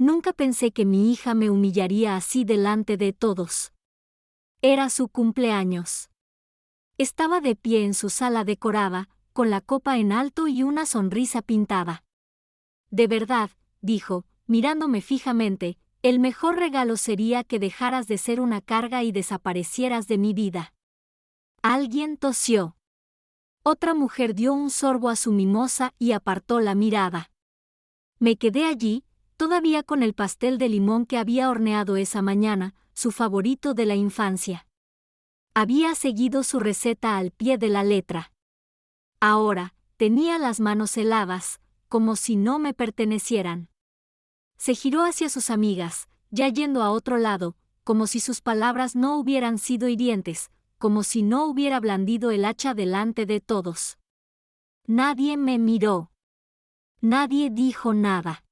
Nunca pensé que mi hija me humillaría así delante de todos. Era su cumpleaños. Estaba de pie en su sala decorada, con la copa en alto y una sonrisa pintada. De verdad, dijo, mirándome fijamente, el mejor regalo sería que dejaras de ser una carga y desaparecieras de mi vida. Alguien tosió. Otra mujer dio un sorbo a su mimosa y apartó la mirada. Me quedé allí, todavía con el pastel de limón que había horneado esa mañana, su favorito de la infancia. Había seguido su receta al pie de la letra. Ahora, tenía las manos heladas, como si no me pertenecieran. Se giró hacia sus amigas, ya yendo a otro lado, como si sus palabras no hubieran sido hirientes, como si no hubiera blandido el hacha delante de todos. Nadie me miró. Nadie dijo nada.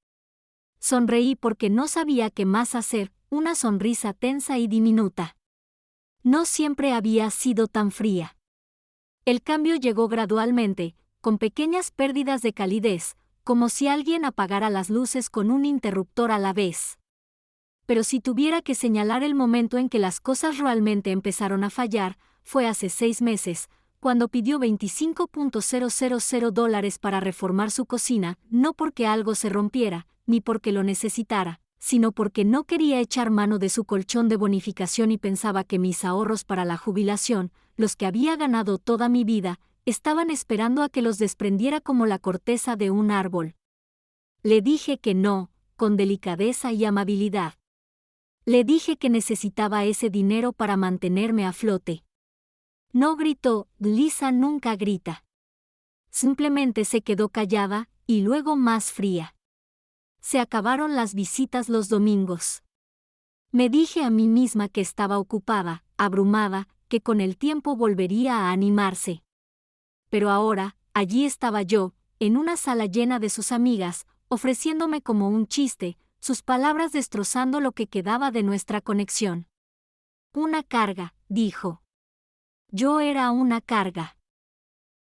Sonreí porque no sabía qué más hacer, una sonrisa tensa y diminuta. No siempre había sido tan fría. El cambio llegó gradualmente, con pequeñas pérdidas de calidez, como si alguien apagara las luces con un interruptor a la vez. Pero si tuviera que señalar el momento en que las cosas realmente empezaron a fallar, fue hace 6 meses, cuando pidió $25,000 para reformar su cocina, no porque algo se rompiera, ni porque lo necesitara, sino porque no quería echar mano de su colchón de bonificación y pensaba que mis ahorros para la jubilación, los que había ganado toda mi vida, estaban esperando a que los desprendiera como la corteza de un árbol. Le dije que no, con delicadeza y amabilidad. Le dije que necesitaba ese dinero para mantenerme a flote. No gritó, Lisa nunca grita. Simplemente se quedó callada, y luego más fría. Se acabaron las visitas los domingos. Me dije a mí misma que estaba ocupada, abrumada, que con el tiempo volvería a animarse. Pero ahora, allí estaba yo, en una sala llena de sus amigas, ofreciéndome como un chiste, sus palabras destrozando lo que quedaba de nuestra conexión. Una carga, dijo. Yo era una carga.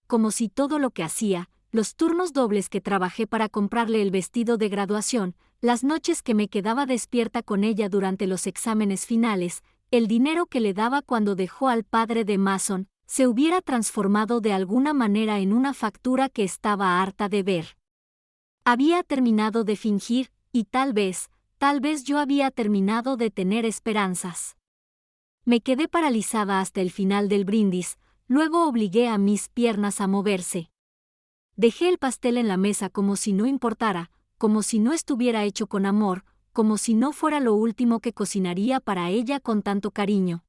Como si todo lo que hacía, los turnos dobles que trabajé para comprarle el vestido de graduación, las noches que me quedaba despierta con ella durante los exámenes finales, el dinero que le daba cuando dejó al padre de Mason, se hubiera transformado de alguna manera en una factura que estaba harta de ver. Había terminado de fingir, y tal vez yo había terminado de tener esperanzas. Me quedé paralizada hasta el final del brindis, luego obligué a mis piernas a moverse. Dejé el pastel en la mesa como si no importara, como si no estuviera hecho con amor, como si no fuera lo último que cocinaría para ella con tanto cariño.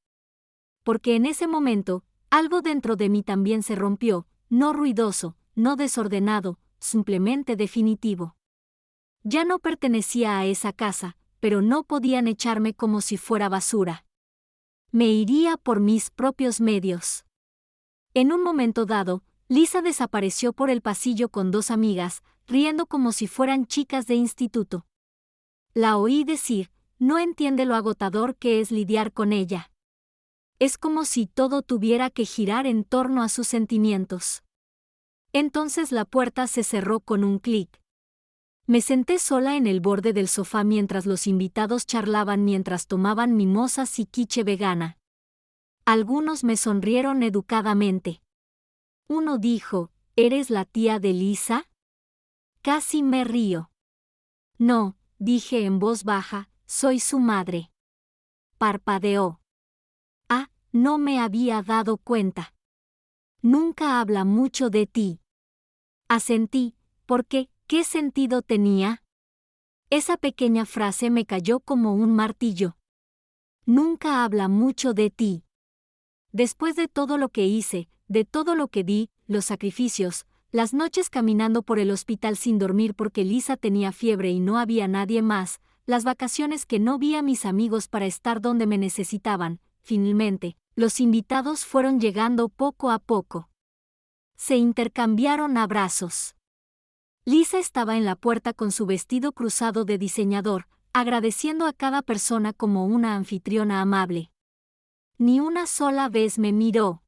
Porque en ese momento, algo dentro de mí también se rompió, no ruidoso, no desordenado, simplemente definitivo. Ya no pertenecía a esa casa, pero no podían echarme como si fuera basura. Me iría por mis propios medios. En un momento dado, Lisa desapareció por el pasillo con 2 amigas, riendo como si fueran chicas de instituto. La oí decir, no entiende lo agotador que es lidiar con ella. Es como si todo tuviera que girar en torno a sus sentimientos. Entonces la puerta se cerró con un clic. Me senté sola en el borde del sofá mientras los invitados charlaban mientras tomaban mimosas y quiche vegana. Algunos me sonrieron educadamente. Uno dijo, ¿eres la tía de Lisa? Casi me río. No, dije en voz baja, soy su madre. Parpadeó. Ah, no me había dado cuenta. Nunca habla mucho de ti. Asentí, porque, ¿qué sentido tenía? Esa pequeña frase me cayó como un martillo. Nunca habla mucho de ti. Después de todo lo que hice, de todo lo que di, los sacrificios, las noches caminando por el hospital sin dormir porque Lisa tenía fiebre y no había nadie más, las vacaciones que no vi a mis amigos para estar donde me necesitaban, finalmente, los invitados fueron llegando poco a poco. Se intercambiaron abrazos. Lisa estaba en la puerta con su vestido cruzado de diseñador, agradeciendo a cada persona como una anfitriona amable. Ni una sola vez me miró.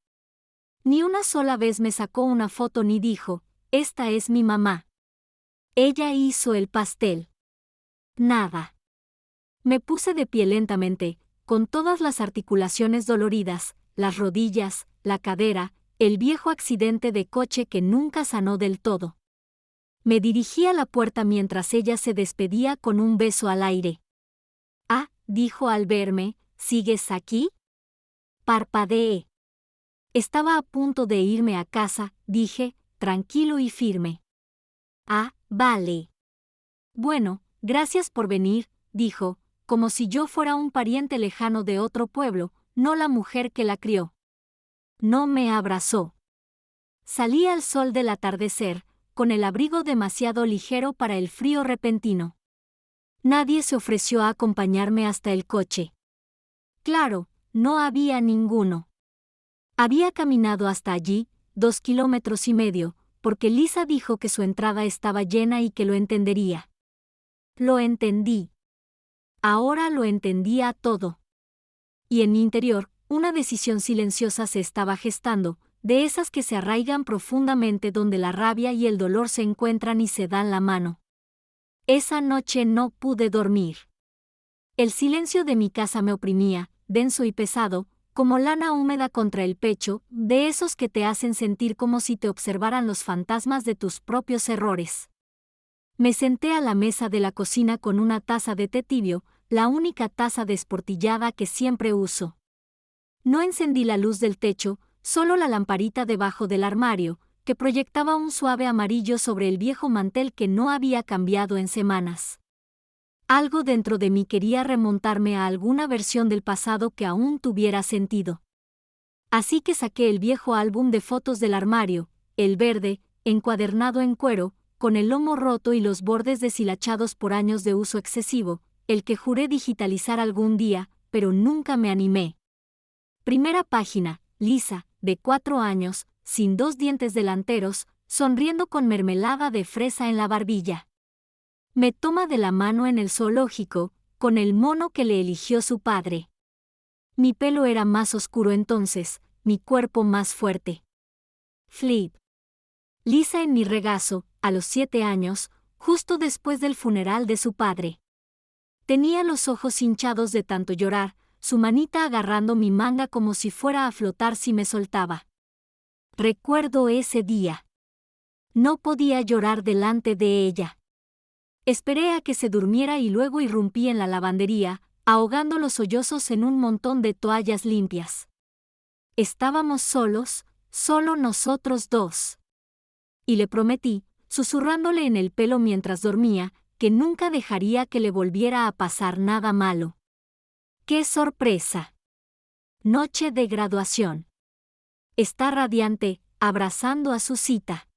Ni una sola vez me sacó una foto ni dijo, esta es mi mamá. Ella hizo el pastel. Nada. Me puse de pie lentamente, con todas las articulaciones doloridas, las rodillas, la cadera, el viejo accidente de coche que nunca sanó del todo. Me dirigí a la puerta mientras ella se despedía con un beso al aire. «Ah», dijo al verme, «¿sigues aquí?». Parpadeé. Estaba a punto de irme a casa, dije, tranquilo y firme. «Ah, vale». «Bueno, gracias por venir», dijo, como si yo fuera un pariente lejano de otro pueblo, no la mujer que la crió. No me abrazó. Salí al sol del atardecer, con el abrigo demasiado ligero para el frío repentino. Nadie se ofreció a acompañarme hasta el coche. Claro, no había ninguno. Había caminado hasta allí, 2,5 kilómetros, porque Lisa dijo que su entrada estaba llena y que lo entendería. Lo entendí. Ahora lo entendía todo. Y en mi interior, una decisión silenciosa se estaba gestando, de esas que se arraigan profundamente donde la rabia y el dolor se encuentran y se dan la mano. Esa noche no pude dormir. El silencio de mi casa me oprimía, denso y pesado, como lana húmeda contra el pecho, de esos que te hacen sentir como si te observaran los fantasmas de tus propios errores. Me senté a la mesa de la cocina con una taza de té tibio, la única taza desportillada que siempre uso. No encendí la luz del techo, solo la lamparita debajo del armario, que proyectaba un suave amarillo sobre el viejo mantel que no había cambiado en semanas. Algo dentro de mí quería remontarme a alguna versión del pasado que aún tuviera sentido. Así que saqué el viejo álbum de fotos del armario, el verde, encuadernado en cuero, con el lomo roto y los bordes deshilachados por años de uso excesivo, el que juré digitalizar algún día, pero nunca me animé. Primera página, Lisa, de 4 años, sin 2 dientes delanteros, sonriendo con mermelada de fresa en la barbilla. Me toma de la mano en el zoológico, con el mono que le eligió su padre. Mi pelo era más oscuro entonces, mi cuerpo más fuerte. Flip. Lisa en mi regazo, a los 7 años, justo después del funeral de su padre. Tenía los ojos hinchados de tanto llorar, su manita agarrando mi manga como si fuera a flotar si me soltaba. Recuerdo ese día. No podía llorar delante de ella. Esperé a que se durmiera y luego irrumpí en la lavandería, ahogando los sollozos en un montón de toallas limpias. Estábamos solos, solo nosotros dos. Y le prometí, susurrándole en el pelo mientras dormía, que nunca dejaría que le volviera a pasar nada malo. ¡Qué sorpresa! Noche de graduación. Está radiante, abrazando a su cita.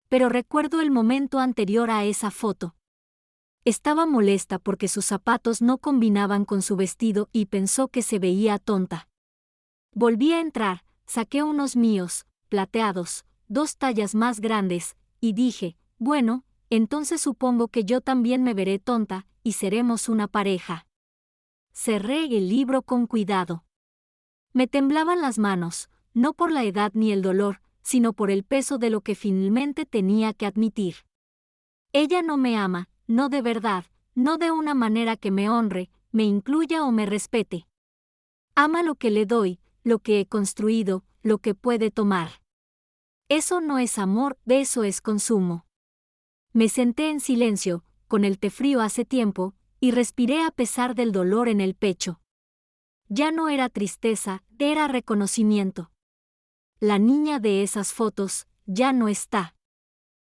Pero recuerdo el momento anterior a esa foto. Estaba molesta porque sus zapatos no combinaban con su vestido y pensó que se veía tonta. Volví a entrar, saqué unos míos, plateados, 2 tallas más grandes, y dije, bueno, entonces supongo que yo también me veré tonta, y seremos una pareja. Cerré el libro con cuidado. Me temblaban las manos, no por la edad ni el dolor, sino por el peso de lo que finalmente tenía que admitir. Ella no me ama, no de verdad, no de una manera que me honre, me incluya o me respete. Ama lo que le doy, lo que he construido, lo que puede tomar. Eso no es amor, eso es consumo. Me senté en silencio, con el té frío hace tiempo, y respiré a pesar del dolor en el pecho. Ya no era tristeza, era reconocimiento. La niña de esas fotos, ya no está.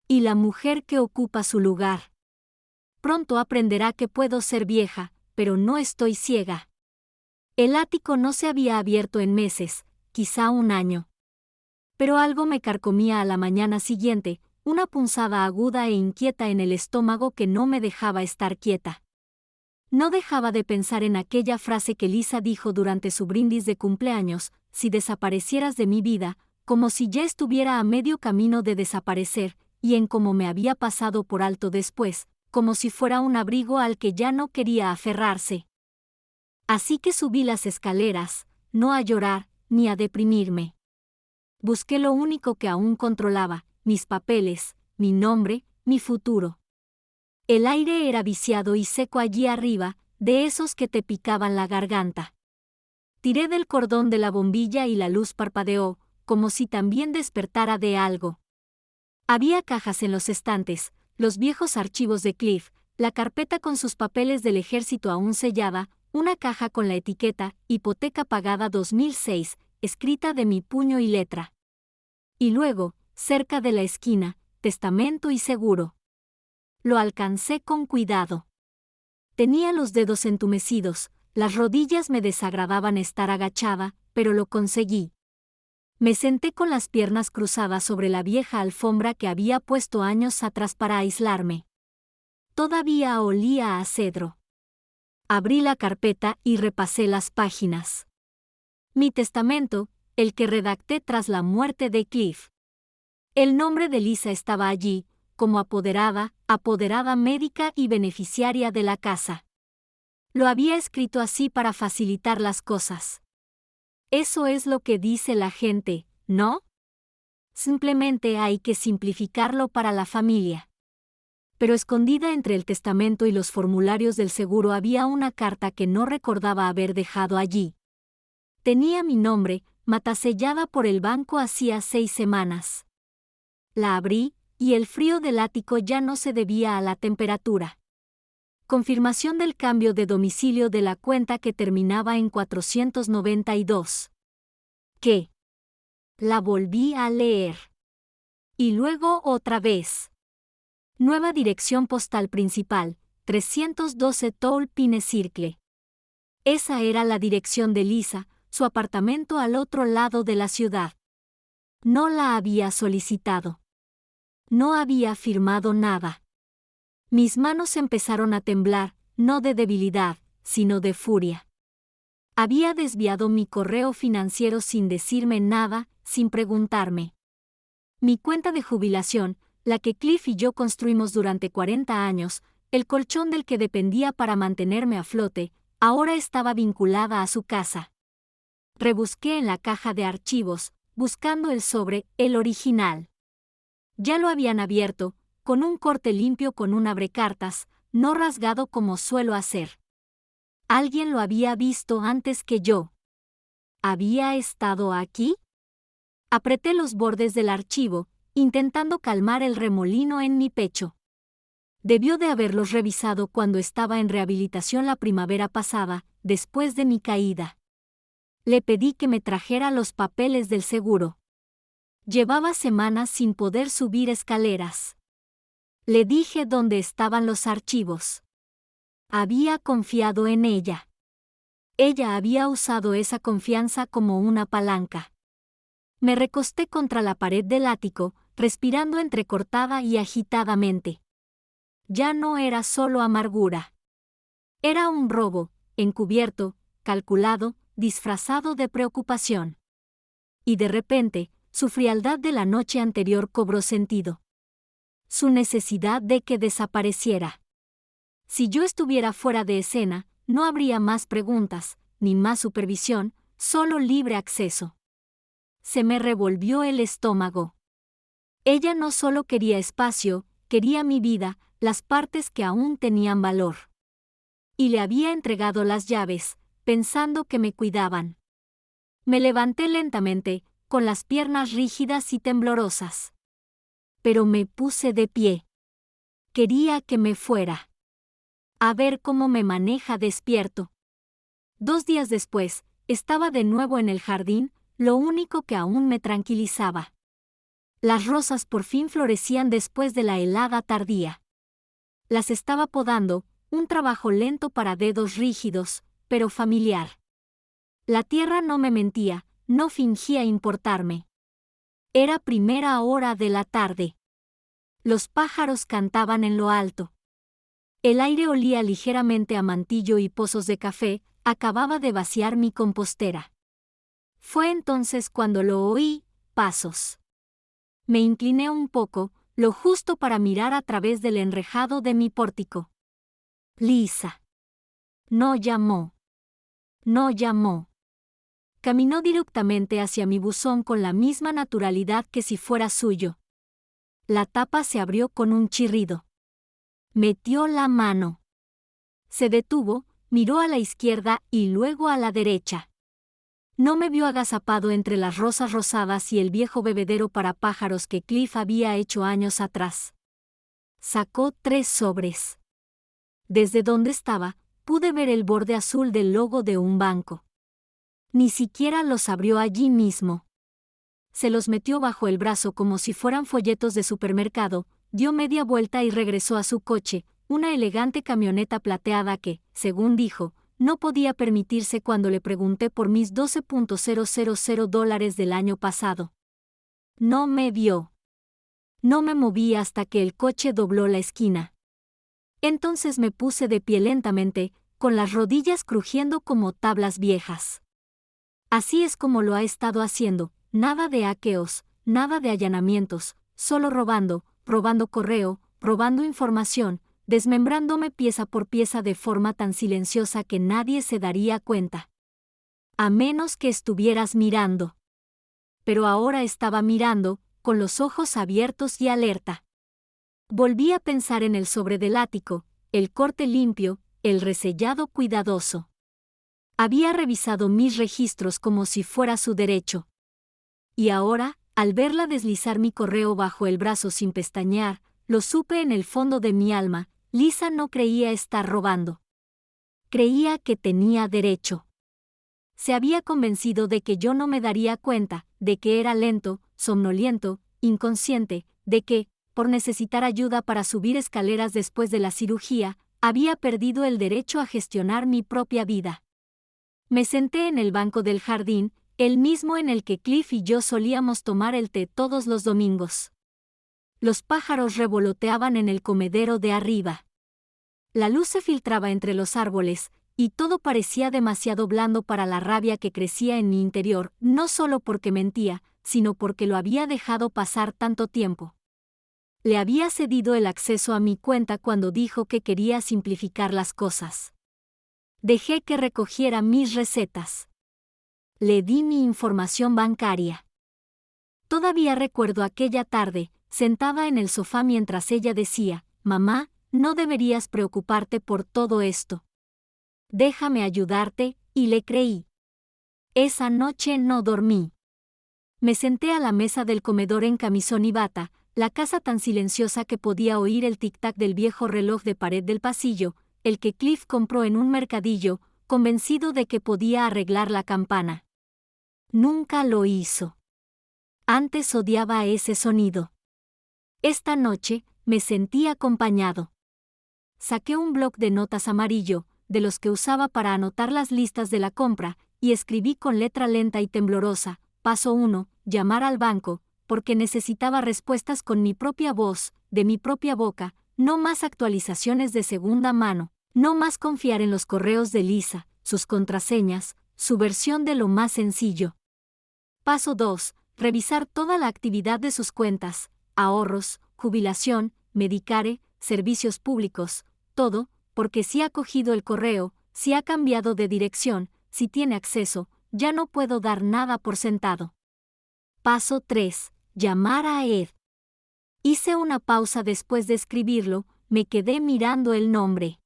Y la mujer que ocupa su lugar. Pronto aprenderá que puedo ser vieja, pero no estoy ciega. El ático no se había abierto en meses, quizá un año. Pero algo me carcomía a la mañana siguiente, una punzada aguda e inquieta en el estómago que no me dejaba estar quieta. No dejaba de pensar en aquella frase que Lisa dijo durante su brindis de cumpleaños, si desaparecieras de mi vida, como si ya estuviera a medio camino de desaparecer, y en cómo me había pasado por alto después, como si fuera un abrigo al que ya no quería aferrarse. Así que subí las escaleras, no a llorar, ni a deprimirme. Busqué lo único que aún controlaba, mis papeles, mi nombre, mi futuro. El aire era viciado y seco allí arriba, de esos que te picaban la garganta. Tiré del cordón de la bombilla y la luz parpadeó, como si también despertara de algo. Había cajas en los estantes, los viejos archivos de Cliff, la carpeta con sus papeles del ejército aún sellada, una caja con la etiqueta «Hipoteca pagada 2006», escrita de mi puño y letra. Y luego, cerca de la esquina, testamento y seguro. Lo alcancé con cuidado. Tenía los dedos entumecidos, las rodillas me desagradaban estar agachada, pero lo conseguí. Me senté con las piernas cruzadas sobre la vieja alfombra que había puesto años atrás para aislarme. Todavía olía a cedro. Abrí la carpeta y repasé las páginas. Mi testamento, el que redacté tras la muerte de Cliff. El nombre de Lisa estaba allí, como apoderada médica y beneficiaria de la casa. Lo había escrito así para facilitar las cosas. Eso es lo que dice la gente, ¿no? Simplemente hay que simplificarlo para la familia. Pero escondida entre el testamento y los formularios del seguro había una carta que no recordaba haber dejado allí. Tenía mi nombre, matasellada por el banco hacía 6 semanas. La abrí, y el frío del ático ya no se debía a la temperatura. Confirmación del cambio de domicilio de la cuenta que terminaba en 492. ¿Qué? La volví a leer. Y luego otra vez. Nueva dirección postal principal, 312 Toll Pine Circle. Esa era la dirección de Lisa, su apartamento al otro lado de la ciudad. No la había solicitado. No había firmado nada. Mis manos empezaron a temblar, no de debilidad, sino de furia. Había desviado mi correo financiero sin decirme nada, sin preguntarme. Mi cuenta de jubilación, la que Cliff y yo construimos durante 40 años, el colchón del que dependía para mantenerme a flote, ahora estaba vinculada a su casa. Rebusqué en la caja de archivos, buscando el sobre, el original. Ya lo habían abierto, con un corte limpio con un abrecartas, no rasgado como suelo hacer. Alguien lo había visto antes que yo. ¿Había estado aquí? Apreté los bordes del archivo, intentando calmar el remolino en mi pecho. Debió de haberlos revisado cuando estaba en rehabilitación la primavera pasada, después de mi caída. Le pedí que me trajera los papeles del seguro. Llevaba semanas sin poder subir escaleras. Le dije dónde estaban los archivos. Había confiado en ella. Ella había usado esa confianza como una palanca. Me recosté contra la pared del ático, respirando entrecortada y agitadamente. Ya no era solo amargura. Era un robo, encubierto, calculado, disfrazado de preocupación. Y de repente, su frialdad de la noche anterior cobró sentido. Su necesidad de que desapareciera. Si yo estuviera fuera de escena, no habría más preguntas, ni más supervisión, solo libre acceso. Se me revolvió el estómago. Ella no solo quería espacio, quería mi vida, las partes que aún tenían valor. Y le había entregado las llaves, pensando que me cuidaban. Me levanté lentamente, con las piernas rígidas y temblorosas. Pero me puse de pie. Quería que me fuera. A ver cómo me maneja despierto. 2 días después, estaba de nuevo en el jardín, lo único que aún me tranquilizaba. Las rosas por fin florecían después de la helada tardía. Las estaba podando, un trabajo lento para dedos rígidos, pero familiar. La tierra no me mentía, no fingía importarme. Era primera hora de la tarde. Los pájaros cantaban en lo alto. El aire olía ligeramente a mantillo y pozos de café, acababa de vaciar mi compostera. Fue entonces cuando lo oí, pasos. Me incliné un poco, lo justo para mirar a través del enrejado de mi pórtico. Lisa. No llamó. No llamó. Caminó directamente hacia mi buzón con la misma naturalidad que si fuera suyo. La tapa se abrió con un chirrido. Metió la mano. Se detuvo, miró a la izquierda y luego a la derecha. No me vio agazapado entre las rosas rosadas y el viejo bebedero para pájaros que Cliff había hecho años atrás. Sacó 3 sobres. Desde donde estaba, pude ver el borde azul del logo de un banco. Ni siquiera los abrió allí mismo. Se los metió bajo el brazo como si fueran folletos de supermercado, dio media vuelta y regresó a su coche, una elegante camioneta plateada que, según dijo, no podía permitirse cuando le pregunté por mis $12,000 del año pasado. No me vio. No me moví hasta que el coche dobló la esquina. Entonces me puse de pie lentamente, con las rodillas crujiendo como tablas viejas. Así es como lo ha estado haciendo, nada de hackers, nada de allanamientos, solo robando correo, robando información, desmembrándome pieza por pieza de forma tan silenciosa que nadie se daría cuenta. A menos que estuvieras mirando. Pero ahora estaba mirando, con los ojos abiertos y alerta. Volví a pensar en el sobre del ático, el corte limpio, el resellado cuidadoso. Había revisado mis registros como si fuera su derecho. Y ahora, al verla deslizar mi correo bajo el brazo sin pestañear, lo supe en el fondo de mi alma, Lisa no creía estar robando. Creía que tenía derecho. Se había convencido de que yo no me daría cuenta, de que era lento, somnoliento, inconsciente, de que, por necesitar ayuda para subir escaleras después de la cirugía, había perdido el derecho a gestionar mi propia vida. Me senté en el banco del jardín, el mismo en el que Cliff y yo solíamos tomar el té todos los domingos. Los pájaros revoloteaban en el comedero de arriba. La luz se filtraba entre los árboles, y todo parecía demasiado blando para la rabia que crecía en mi interior, no solo porque mentía, sino porque lo había dejado pasar tanto tiempo. Le había cedido el acceso a mi cuenta cuando dijo que quería simplificar las cosas. Dejé que recogiera mis recetas. Le di mi información bancaria. Todavía recuerdo aquella tarde, sentada en el sofá mientras ella decía, «Mamá, no deberías preocuparte por todo esto. Déjame ayudarte», y le creí. Esa noche no dormí. Me senté a la mesa del comedor en camisón y bata, la casa tan silenciosa que podía oír el tic-tac del viejo reloj de pared del pasillo, el que Cliff compró en un mercadillo, convencido de que podía arreglar la campana. Nunca lo hizo. Antes odiaba ese sonido. Esta noche, me sentí acompañado. Saqué un bloc de notas amarillo, de los que usaba para anotar las listas de la compra, y escribí con letra lenta y temblorosa, paso 1, llamar al banco, porque necesitaba respuestas con mi propia voz, de mi propia boca, no más actualizaciones de segunda mano, no más confiar en los correos de Lisa, sus contraseñas, su versión de lo más sencillo. Paso 2, revisar toda la actividad de sus cuentas, ahorros, jubilación, Medicare, servicios públicos, todo, porque si ha cogido el correo, si ha cambiado de dirección, si tiene acceso, ya no puedo dar nada por sentado. Paso 3, llamar a Ed. Hice una pausa después de escribirlo, me quedé mirando el nombre.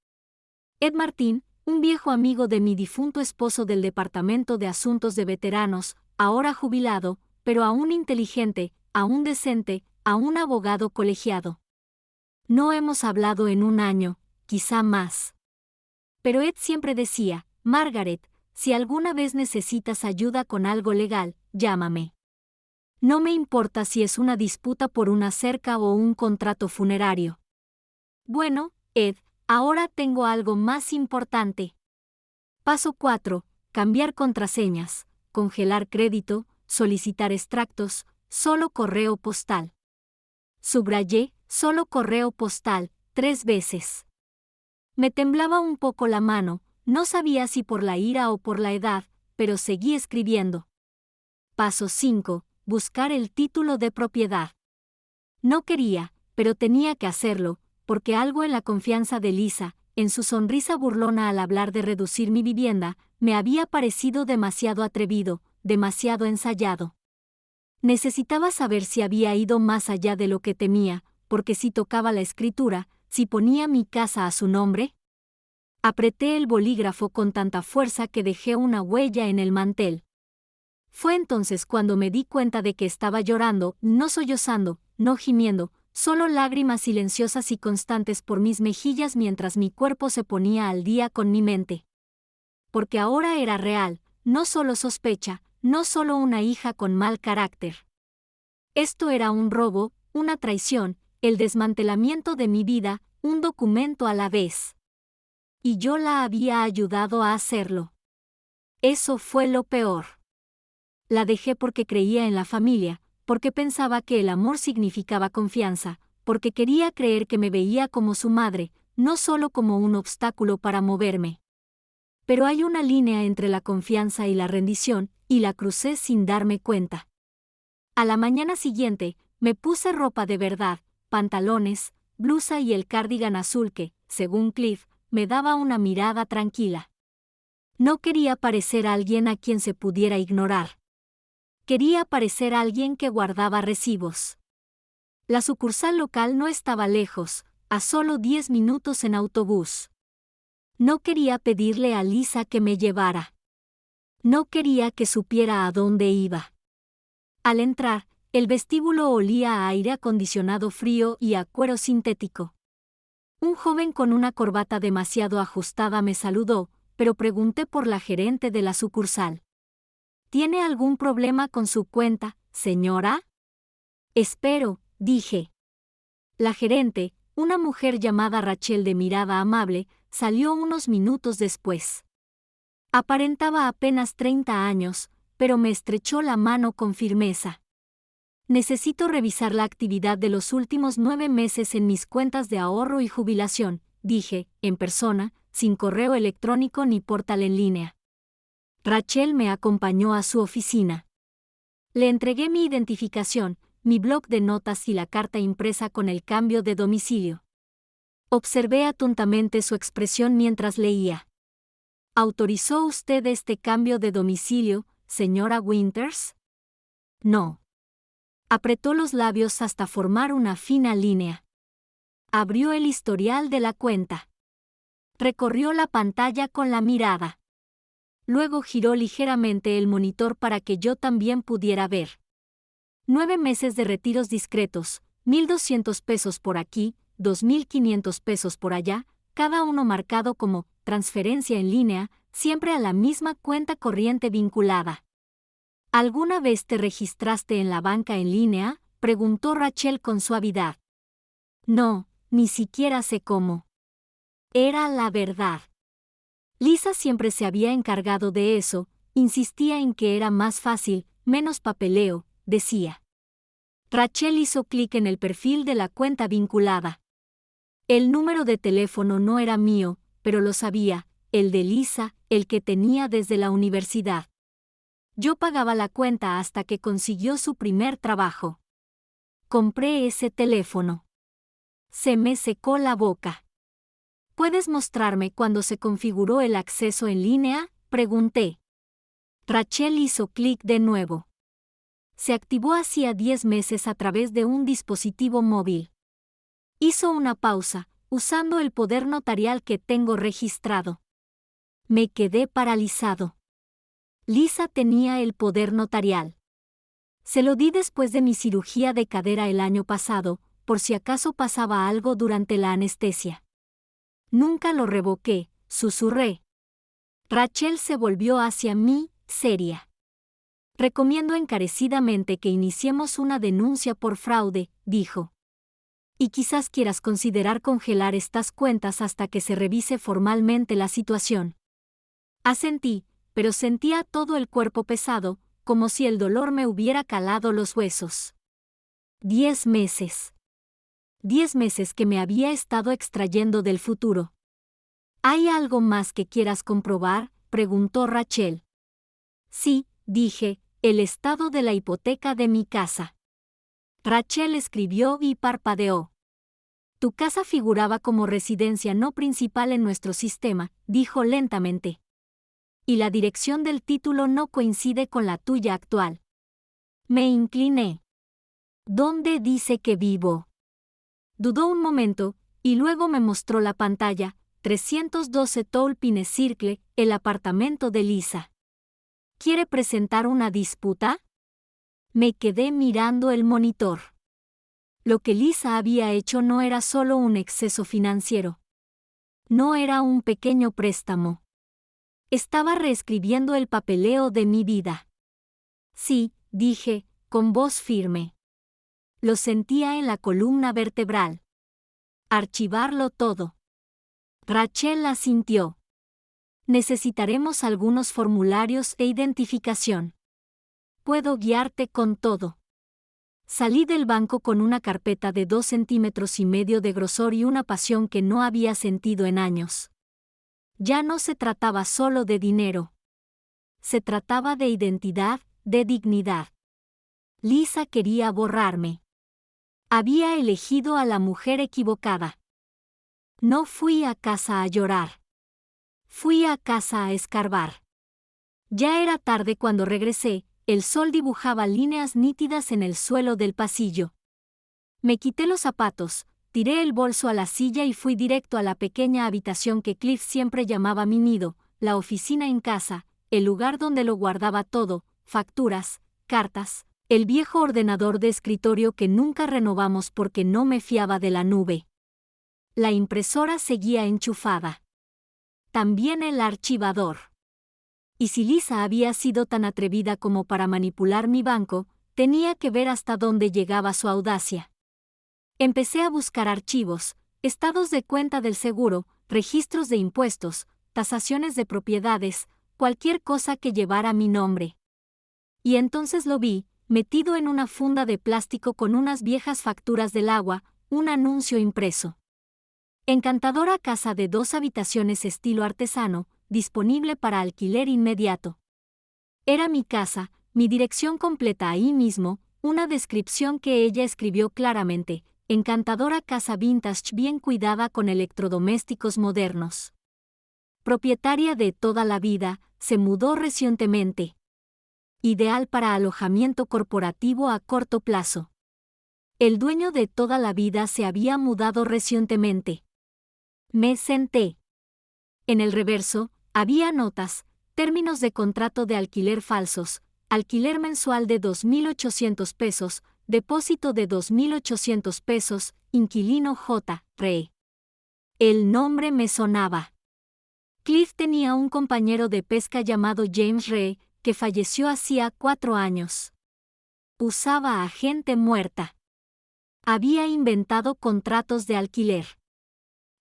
Ed Martín, un viejo amigo de mi difunto esposo del Departamento de Asuntos de Veteranos, ahora jubilado, pero aún inteligente, aún decente, aún abogado colegiado. No hemos hablado en un año, quizá más. Pero Ed siempre decía, Margaret, si alguna vez necesitas ayuda con algo legal, llámame. No me importa si es una disputa por una cerca o un contrato funerario. Bueno, Ed, ahora tengo algo más importante. Paso 4. Cambiar contraseñas, congelar crédito, solicitar extractos, solo correo postal. Subrayé, solo correo postal, 3 veces. Me temblaba un poco la mano, no sabía si por la ira o por la edad, pero seguí escribiendo. Paso 5. Buscar el título de propiedad. No quería, pero tenía que hacerlo, porque algo en la confianza de Lisa, en su sonrisa burlona al hablar de reducir mi vivienda, me había parecido demasiado atrevido, demasiado ensayado. Necesitaba saber si había ido más allá de lo que temía, porque si tocaba la escritura, si ponía mi casa a su nombre. Apreté el bolígrafo con tanta fuerza que dejé una huella en el mantel. Fue entonces cuando me di cuenta de que estaba llorando, no sollozando, no gimiendo, solo lágrimas silenciosas y constantes por mis mejillas mientras mi cuerpo se ponía al día con mi mente. Porque ahora era real, no solo sospecha, no solo una hija con mal carácter. Esto era un robo, una traición, el desmantelamiento de mi vida, un documento a la vez. Y yo la había ayudado a hacerlo. Eso fue lo peor. La dejé porque creía en la familia, porque pensaba que el amor significaba confianza, porque quería creer que me veía como su madre, no solo como un obstáculo para moverme. Pero hay una línea entre la confianza y la rendición, y la crucé sin darme cuenta. A la mañana siguiente, me puse ropa de verdad, pantalones, blusa y el cardigan azul que, según Cliff, me daba una mirada tranquila. No quería parecer alguien a quien se pudiera ignorar. Quería parecer alguien que guardaba recibos. La sucursal local no estaba lejos, a solo 10 minutos en autobús. No quería pedirle a Lisa que me llevara. No quería que supiera a dónde iba. Al entrar, el vestíbulo olía a aire acondicionado frío y a cuero sintético. Un joven con una corbata demasiado ajustada me saludó, pero pregunté por la gerente de la sucursal. ¿Tiene algún problema con su cuenta, señora? Espero, dije. La gerente, una mujer llamada Rachel de mirada amable, salió unos minutos después. Aparentaba apenas 30 años, pero me estrechó la mano con firmeza. Necesito revisar la actividad de los últimos 9 meses en mis cuentas de ahorro y jubilación, dije, en persona, sin correo electrónico ni portal en línea. Rachel me acompañó a su oficina. Le entregué mi identificación, mi bloc de notas y la carta impresa con el cambio de domicilio. Observé atentamente su expresión mientras leía. ¿Autorizó usted este cambio de domicilio, señora Winters? No. Apretó los labios hasta formar una fina línea. Abrió el historial de la cuenta. Recorrió la pantalla con la mirada. Luego giró ligeramente el monitor para que yo también pudiera ver. 9 meses de retiros discretos, 1,200 pesos por aquí, 2,500 pesos por allá, cada uno marcado como transferencia en línea, siempre a la misma cuenta corriente vinculada. ¿Alguna vez te registraste en la banca en línea?, preguntó Rachel con suavidad. No, ni siquiera sé cómo. Era la verdad. Lisa siempre se había encargado de eso, insistía en que era más fácil, menos papeleo, decía. Rachel hizo clic en el perfil de la cuenta vinculada. El número de teléfono no era mío, pero lo sabía, el de Lisa, el que tenía desde la universidad. Yo pagaba la cuenta hasta que consiguió su primer trabajo. Compré ese teléfono. Se me secó la boca. ¿Puedes mostrarme cuándo se configuró el acceso en línea?, pregunté. Rachel hizo clic de nuevo. Se activó hacía 10 meses a través de un dispositivo móvil. Hizo una pausa, usando el poder notarial que tengo registrado. Me quedé paralizado. Lisa tenía el poder notarial. Se lo di después de mi cirugía de cadera el año pasado, por si acaso pasaba algo durante la anestesia. Nunca lo revoqué, susurré. Rachel se volvió hacia mí, seria. Recomiendo encarecidamente que iniciemos una denuncia por fraude, dijo. Y quizás quieras considerar congelar estas cuentas hasta que se revise formalmente la situación. Asentí, pero sentía todo el cuerpo pesado, como si el dolor me hubiera calado los huesos. 10 meses. 10 meses que me había estado extrayendo del futuro. ¿Hay algo más que quieras comprobar?, preguntó Rachel. Sí, dije, el estado de la hipoteca de mi casa. Rachel escribió y parpadeó. Tu casa figuraba como residencia no principal en nuestro sistema, dijo lentamente. Y la dirección del título no coincide con la tuya actual. Me incliné. ¿Dónde dice que vivo? Dudó un momento, y luego me mostró la pantalla, 312 Toulpine Circle, el apartamento de Lisa. ¿Quiere presentar una disputa? Me quedé mirando el monitor. Lo que Lisa había hecho no era solo un exceso financiero. No era un pequeño préstamo. Estaba reescribiendo el papeleo de mi vida. Sí, dije, con voz firme. Lo sentía en la columna vertebral. Archivarlo todo. Rachel asintió. Necesitaremos algunos formularios e identificación. Puedo guiarte con todo. Salí del banco con una carpeta de 2,5 centímetros de grosor y una pasión que no había sentido en años. Ya no se trataba solo de dinero. Se trataba de identidad, de dignidad. Lisa quería borrarme. Había elegido a la mujer equivocada. No fui a casa a llorar. Fui a casa a escarbar. Ya era tarde cuando regresé, el sol dibujaba líneas nítidas en el suelo del pasillo. Me quité los zapatos, tiré el bolso a la silla y fui directo a la pequeña habitación que Cliff siempre llamaba mi nido, la oficina en casa, el lugar donde lo guardaba todo, facturas, cartas, el viejo ordenador de escritorio que nunca renovamos porque no me fiaba de la nube. La impresora seguía enchufada. También el archivador. Y si Lisa había sido tan atrevida como para manipular mi banco, tenía que ver hasta dónde llegaba su audacia. Empecé a buscar archivos, estados de cuenta del seguro, registros de impuestos, tasaciones de propiedades, cualquier cosa que llevara mi nombre. Y entonces lo vi, metido en una funda de plástico con unas viejas facturas del agua, un anuncio impreso. Encantadora casa de 2 habitaciones estilo artesano, disponible para alquiler inmediato. Era mi casa, mi dirección completa ahí mismo, una descripción que ella escribió claramente, encantadora casa vintage bien cuidada con electrodomésticos modernos. Propietaria de toda la vida, se mudó recientemente. Ideal para alojamiento corporativo a corto plazo. El dueño de toda la vida se había mudado recientemente. Me senté. En el reverso, había notas, términos de contrato de alquiler falsos, alquiler mensual de 2.800 pesos, depósito de 2.800 pesos, inquilino J. Re. El nombre me sonaba. Cliff tenía un compañero de pesca llamado James Re, que falleció hacía 4 años. Usaba a gente muerta. Había inventado contratos de alquiler.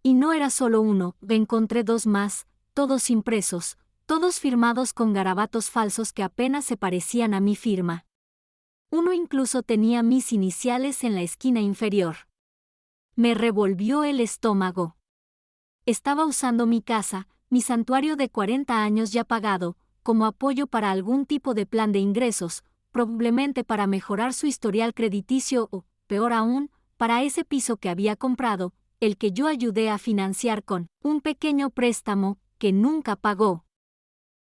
Y no era solo uno, encontré 2 más, todos impresos, todos firmados con garabatos falsos que apenas se parecían a mi firma. Uno incluso tenía mis iniciales en la esquina inferior. Me revolvió el estómago. Estaba usando mi casa, mi santuario de 40 años ya pagado, como apoyo para algún tipo de plan de ingresos, probablemente para mejorar su historial crediticio o, peor aún, para ese piso que había comprado, el que yo ayudé a financiar con un pequeño préstamo que nunca pagó.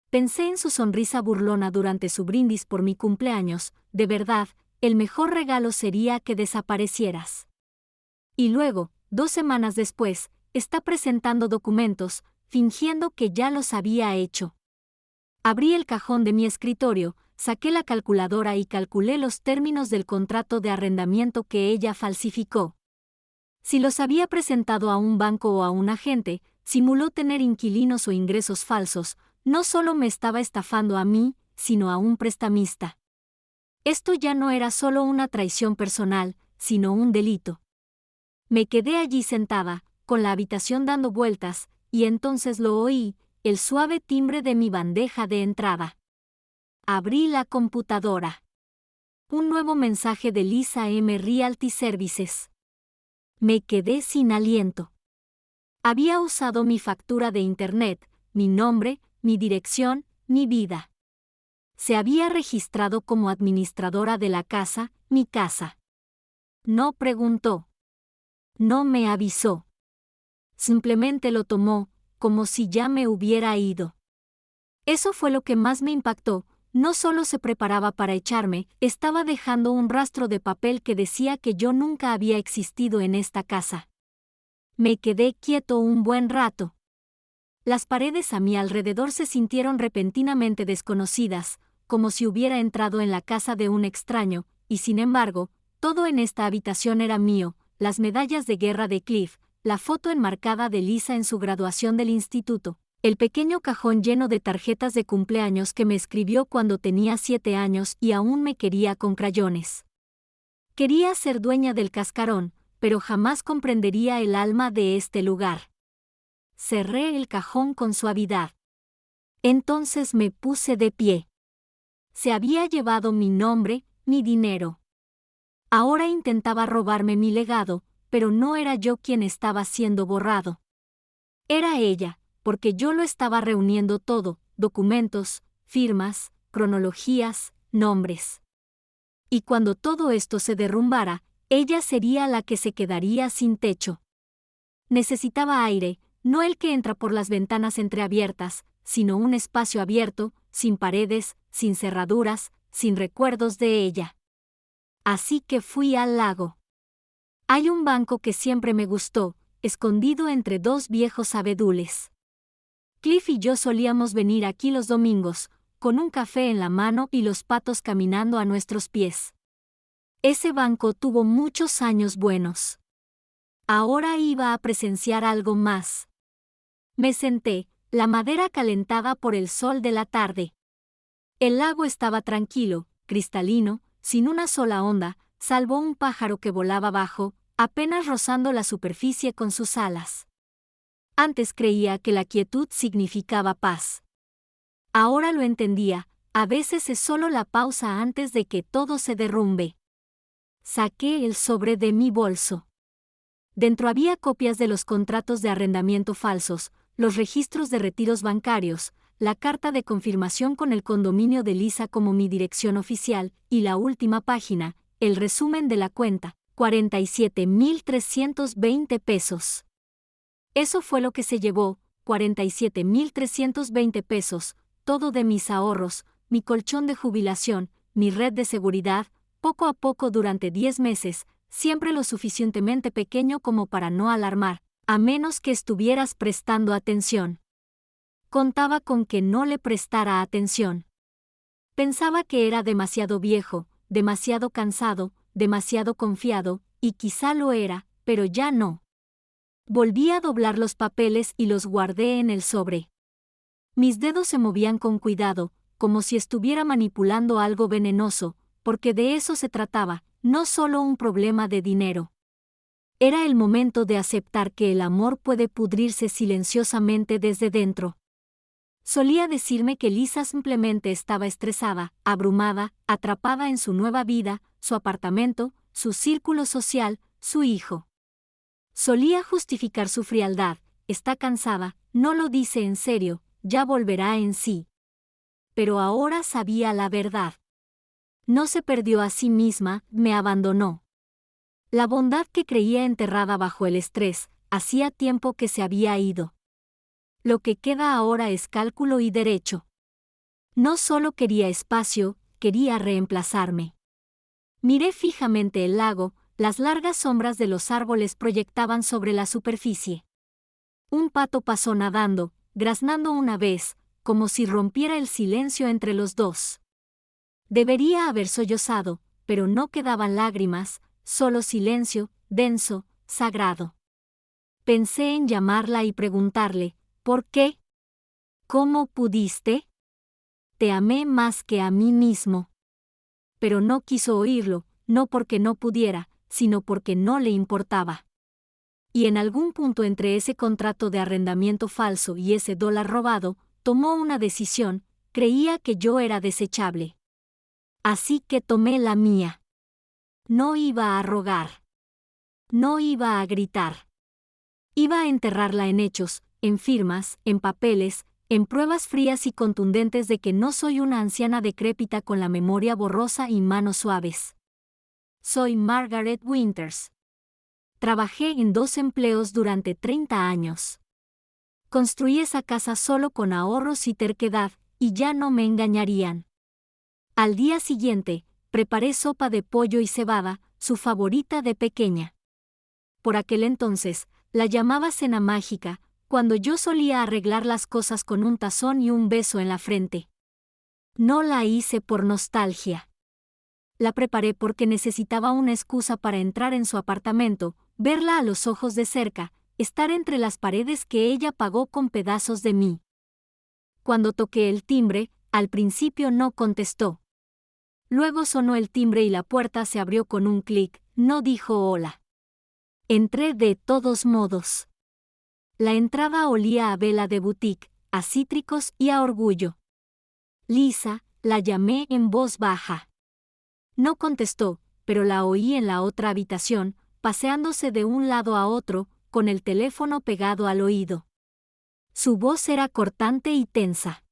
Pensé en su sonrisa burlona durante su brindis por mi cumpleaños, de verdad, el mejor regalo sería que desaparecieras. Y luego, 2 semanas después, está presentando documentos, fingiendo que ya los había hecho. Abrí el cajón de mi escritorio, saqué la calculadora y calculé los términos del contrato de arrendamiento que ella falsificó. Si los había presentado a un banco o a un agente, simuló tener inquilinos o ingresos falsos, no solo me estaba estafando a mí, sino a un prestamista. Esto ya no era solo una traición personal, sino un delito. Me quedé allí sentada, con la habitación dando vueltas, y entonces lo oí, el suave timbre de mi bandeja de entrada. Abrí la computadora. Un nuevo mensaje de Lisa M. Realty Services. Me quedé sin aliento. Había usado mi factura de internet, mi nombre, mi dirección, mi vida. Se había registrado como administradora de la casa, mi casa. No preguntó. No me avisó. Simplemente lo tomó, como si ya me hubiera ido. Eso fue lo que más me impactó. No solo se preparaba para echarme, estaba dejando un rastro de papel que decía que yo nunca había existido en esta casa. Me quedé quieto un buen rato. Las paredes a mi alrededor se sintieron repentinamente desconocidas, como si hubiera entrado en la casa de un extraño, y sin embargo, todo en esta habitación era mío: las medallas de guerra de Cliff, la foto enmarcada de Lisa en su graduación del instituto, el pequeño cajón lleno de tarjetas de cumpleaños que me escribió cuando tenía 7 años y aún me quería con crayones. Quería ser dueña del cascarón, pero jamás comprendería el alma de este lugar. Cerré el cajón con suavidad. Entonces me puse de pie. Se había llevado mi nombre, mi dinero. Ahora intentaba robarme mi legado, pero no era yo quien estaba siendo borrado. Era ella, porque yo lo estaba reuniendo todo: documentos, firmas, cronologías, nombres. Y cuando todo esto se derrumbara, ella sería la que se quedaría sin techo. Necesitaba aire, no el que entra por las ventanas entreabiertas, sino un espacio abierto, sin paredes, sin cerraduras, sin recuerdos de ella. Así que fui al lago. Hay un banco que siempre me gustó, escondido entre 2 viejos abedules. Cliff y yo solíamos venir aquí los domingos, con un café en la mano y los patos caminando a nuestros pies. Ese banco tuvo muchos años buenos. Ahora iba a presenciar algo más. Me senté, la madera calentada por el sol de la tarde. El lago estaba tranquilo, cristalino, sin una sola onda, salvo un pájaro que volaba bajo, apenas rozando la superficie con sus alas. Antes creía que la quietud significaba paz. Ahora lo entendía: a veces es solo la pausa antes de que todo se derrumbe. Saqué el sobre de mi bolso. Dentro había copias de los contratos de arrendamiento falsos, los registros de retiros bancarios, la carta de confirmación con el condominio de Lisa como mi dirección oficial, y la última página, el resumen de la cuenta: 47,320 pesos. Eso fue lo que se llevó: 47,320 pesos, todo de mis ahorros, mi colchón de jubilación, mi red de seguridad, poco a poco durante 10 meses, siempre lo suficientemente pequeño como para no alarmar, a menos que estuvieras prestando atención. Contaba con que no le prestara atención. Pensaba que era demasiado viejo, demasiado cansado, demasiado confiado, y quizá lo era, pero ya no. Volví a doblar los papeles y los guardé en el sobre. Mis dedos se movían con cuidado, como si estuviera manipulando algo venenoso, porque de eso se trataba, no solo un problema de dinero. Era el momento de aceptar que el amor puede pudrirse silenciosamente desde dentro. Solía decirme que Lisa simplemente estaba estresada, abrumada, atrapada en su nueva vida, su apartamento, su círculo social, su hijo. Solía justificar su frialdad: está cansada, no lo dice en serio, ya volverá en sí. Pero ahora sabía la verdad. No se perdió a sí misma, me abandonó. La bondad que creía enterrada bajo el estrés, hacía tiempo que se había ido. Lo que queda ahora es cálculo y derecho. No solo quería espacio, quería reemplazarme. Miré fijamente el lago, las largas sombras de los árboles proyectaban sobre la superficie. Un pato pasó nadando, graznando una vez, como si rompiera el silencio entre los dos. Debería haber sollozado, pero no quedaban lágrimas, solo silencio, denso, sagrado. Pensé en llamarla y preguntarle: ¿por qué? ¿Cómo pudiste? Te amé más que a mí mismo. Pero no quiso oírlo, no porque no pudiera, sino porque no le importaba. Y en algún punto entre ese contrato de arrendamiento falso y ese dólar robado, tomó una decisión: creía que yo era desechable. Así que tomé la mía. No iba a rogar. No iba a gritar. Iba a enterrarla en hechos, en firmas, en papeles, en pruebas frías y contundentes de que no soy una anciana decrépita con la memoria borrosa y manos suaves. Soy Margaret Winters. Trabajé en 2 empleos durante 30 años. Construí esa casa solo con ahorros y terquedad, y ya no me engañarían. Al día siguiente, preparé sopa de pollo y cebada, su favorita de pequeña. Por aquel entonces, la llamaba cena mágica, cuando yo solía arreglar las cosas con un tazón y un beso en la frente. No la hice por nostalgia. La preparé porque necesitaba una excusa para entrar en su apartamento, verla a los ojos de cerca, estar entre las paredes que ella pagó con pedazos de mí. Cuando toqué el timbre, al principio no contestó. Luego sonó el timbre y la puerta se abrió con un clic, no dijo hola. Entré de todos modos. La entrada olía a vela de boutique, a cítricos y a orgullo. Lisa, la llamé en voz baja. No contestó, pero la oí en la otra habitación, paseándose de un lado a otro, con el teléfono pegado al oído. Su voz era cortante y tensa.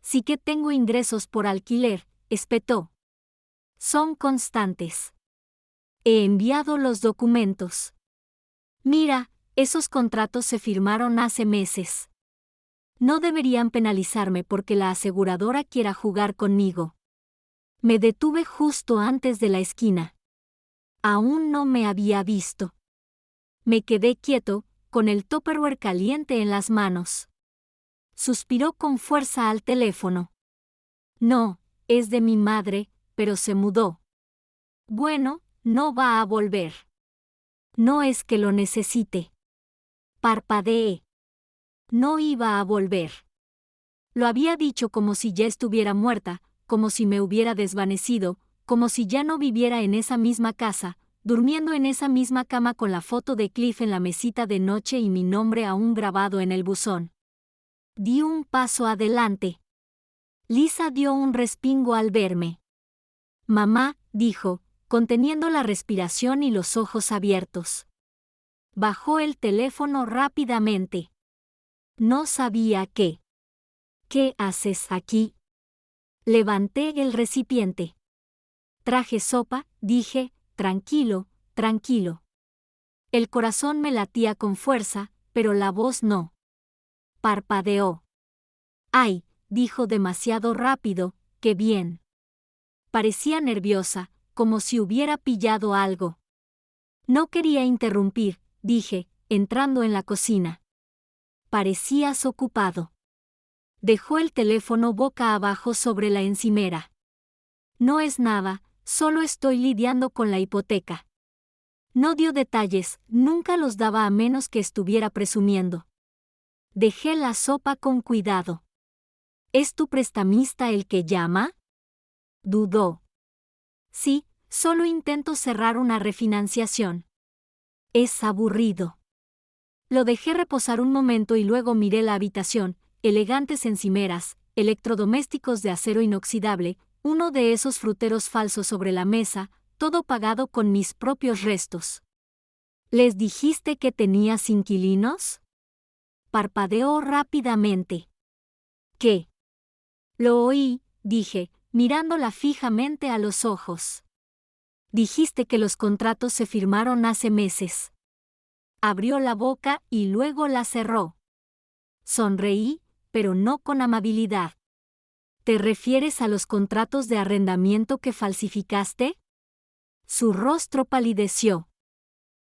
Sí que tengo ingresos por alquiler, espetó. Son constantes. He enviado los documentos. Mira, esos contratos se firmaron hace meses. No deberían penalizarme porque la aseguradora quiera jugar conmigo. Me detuve justo antes de la esquina. Aún no me había visto. Me quedé quieto, con el Tupperware caliente en las manos. Suspiró con fuerza al teléfono. No, es de mi madre, pero se mudó. Bueno, no va a volver. No es que lo necesite. Parpadeé. No iba a volver. Lo había dicho como si ya estuviera muerta, como si me hubiera desvanecido, como si ya no viviera en esa misma casa, durmiendo en esa misma cama con la foto de Cliff en la mesita de noche y mi nombre aún grabado en el buzón. Di un paso adelante. Lisa dio un respingo al verme. Mamá, dijo, conteniendo la respiración y los ojos abiertos. Bajó el teléfono rápidamente. No sabía qué. ¿Qué haces aquí? Levanté el recipiente. Traje sopa, dije, tranquilo, tranquilo. El corazón me latía con fuerza, pero la voz no. Parpadeó. Ay, dijo demasiado rápido, qué bien. Parecía nerviosa, como si hubiera pillado algo. No quería interrumpir, dije, entrando en la cocina. Parecías ocupado. Dejó el teléfono boca abajo sobre la encimera. No es nada, solo estoy lidiando con la hipoteca. No dio detalles, nunca los daba a menos que estuviera presumiendo. Dejé la sopa con cuidado. ¿Es tu prestamista el que llama? Dudó. Sí, solo intento cerrar una refinanciación. Es aburrido. Lo dejé reposar un momento y luego miré la habitación, elegantes encimeras, electrodomésticos de acero inoxidable, uno de esos fruteros falsos sobre la mesa, todo pagado con mis propios restos. ¿Les dijiste que tenías inquilinos? Parpadeó rápidamente. ¿Qué? Lo oí, dije, mirándola fijamente a los ojos. Dijiste que los contratos se firmaron hace meses. Abrió la boca y luego la cerró. Sonreí, pero no con amabilidad. ¿Te refieres a los contratos de arrendamiento que falsificaste? Su rostro palideció.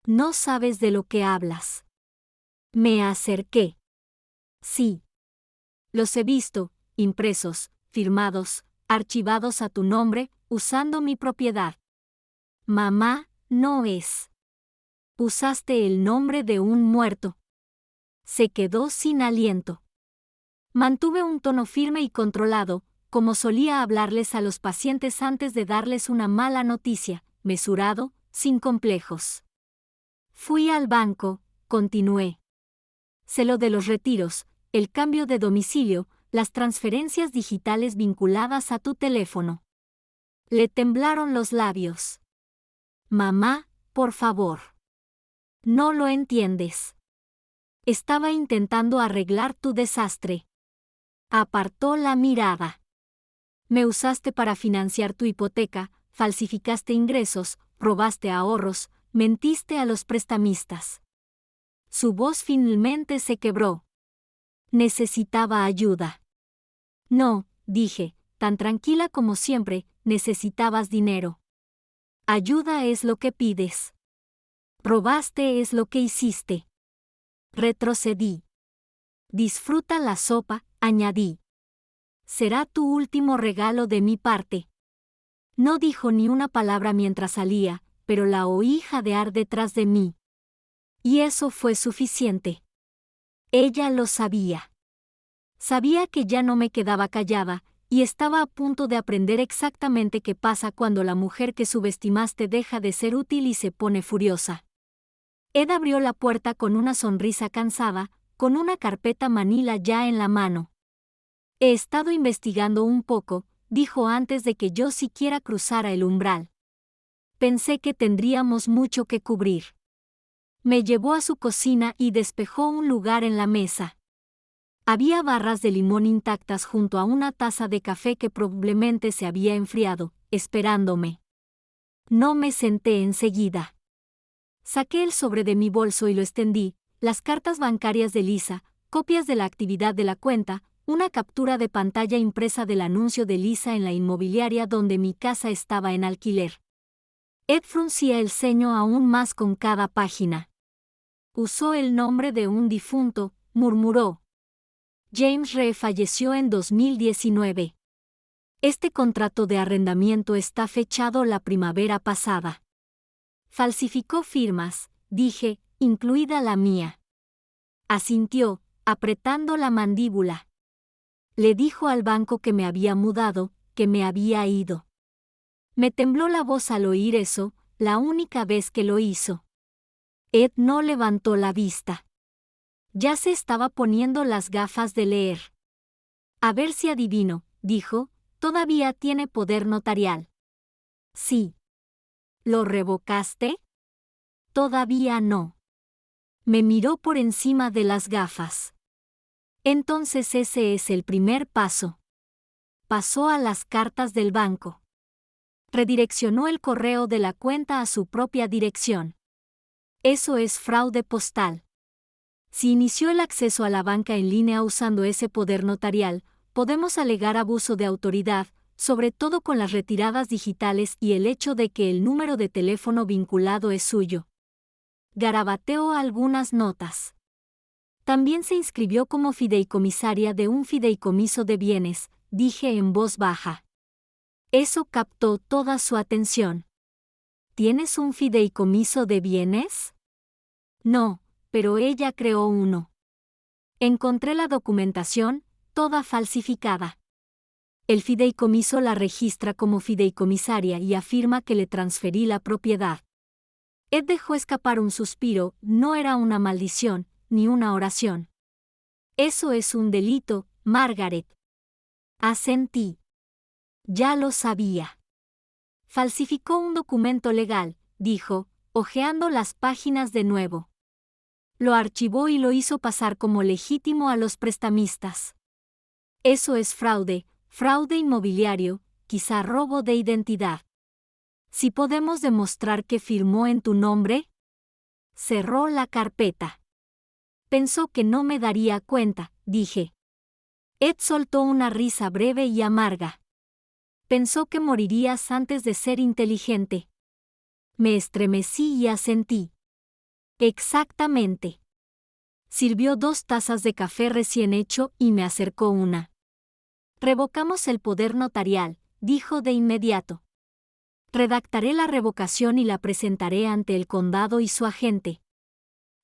No sabes de lo que hablas. Me acerqué. Sí. Los he visto, impresos, firmados, archivados a tu nombre, usando mi propiedad. Mamá, no es. Usaste el nombre de un muerto. Se quedó sin aliento. Mantuve un tono firme y controlado, como solía hablarles a los pacientes antes de darles una mala noticia, mesurado, sin complejos. Fui al banco, continué. Sé lo de los retiros, el cambio de domicilio, las transferencias digitales vinculadas a tu teléfono. Le temblaron los labios. Mamá, por favor. No lo entiendes. Estaba intentando arreglar tu desastre. Apartó la mirada. Me usaste para financiar tu hipoteca, falsificaste ingresos, robaste ahorros, mentiste a los prestamistas. Su voz finalmente se quebró. Necesitaba ayuda. No, dije, tan tranquila como siempre, necesitabas dinero. Ayuda es lo que pides. Robaste es lo que hiciste. Retrocedí. Disfruta la sopa, añadí. Será tu último regalo de mi parte. No dijo ni una palabra mientras salía, pero la oí jadear detrás de mí. Y eso fue suficiente. Ella lo sabía. Sabía que ya no me quedaba callada, y estaba a punto de aprender exactamente qué pasa cuando la mujer que subestimaste deja de ser útil y se pone furiosa. Ed abrió la puerta con una sonrisa cansada, con una carpeta manila ya en la mano. He estado investigando un poco, dijo antes de que yo siquiera cruzara el umbral. Pensé que tendríamos mucho que cubrir. Me llevó a su cocina y despejó un lugar en la mesa. Había barras de limón intactas junto a una taza de café que probablemente se había enfriado, esperándome. No me senté enseguida. Saqué el sobre de mi bolso y lo extendí, las cartas bancarias de Lisa, copias de la actividad de la cuenta, una captura de pantalla impresa del anuncio de Lisa en la inmobiliaria donde mi casa estaba en alquiler. Ed fruncía el ceño aún más con cada página. Usó el nombre de un difunto, murmuró. James Ree falleció en 2019. Este contrato de arrendamiento está fechado la primavera pasada. Falsificó firmas, dije, incluida la mía. Asintió, apretando la mandíbula. Le dijo al banco que me había mudado, que me había ido. Me tembló la voz al oír eso, la única vez que lo hizo. Ed no levantó la vista. Ya se estaba poniendo las gafas de leer. A ver si adivino, dijo, todavía tiene poder notarial. Sí. ¿Lo revocaste? Todavía no. Me miró por encima de las gafas. Entonces ese es el primer paso. Pasó a las cartas del banco. Redireccionó el correo de la cuenta a su propia dirección. Eso es fraude postal. Si inició el acceso a la banca en línea usando ese poder notarial, podemos alegar abuso de autoridad, sobre todo con las retiradas digitales y el hecho de que el número de teléfono vinculado es suyo. Garabateó algunas notas. También se inscribió como fideicomisaria de un fideicomiso de bienes, dije en voz baja. Eso captó toda su atención. ¿Tienes un fideicomiso de bienes? No, pero ella creó uno. Encontré la documentación, toda falsificada. El fideicomiso la registra como fideicomisaria y afirma que le transferí la propiedad. Ed dejó escapar un suspiro, no era una maldición, ni una oración. Eso es un delito, Margaret. Asentí. Ya lo sabía. Falsificó un documento legal, dijo, hojeando las páginas de nuevo. Lo archivó y lo hizo pasar como legítimo a los prestamistas. Eso es fraude, fraude inmobiliario, quizá robo de identidad. Si podemos demostrar que firmó en tu nombre. Cerró la carpeta. Pensó que no me daría cuenta, dije. Ed soltó una risa breve y amarga. Pensó que morirías antes de ser inteligente. Me estremecí y asentí. Exactamente. Sirvió 2 tazas de café recién hecho y me acercó una. Revocamos el poder notarial, dijo de inmediato. Redactaré la revocación y la presentaré ante el condado y su agente.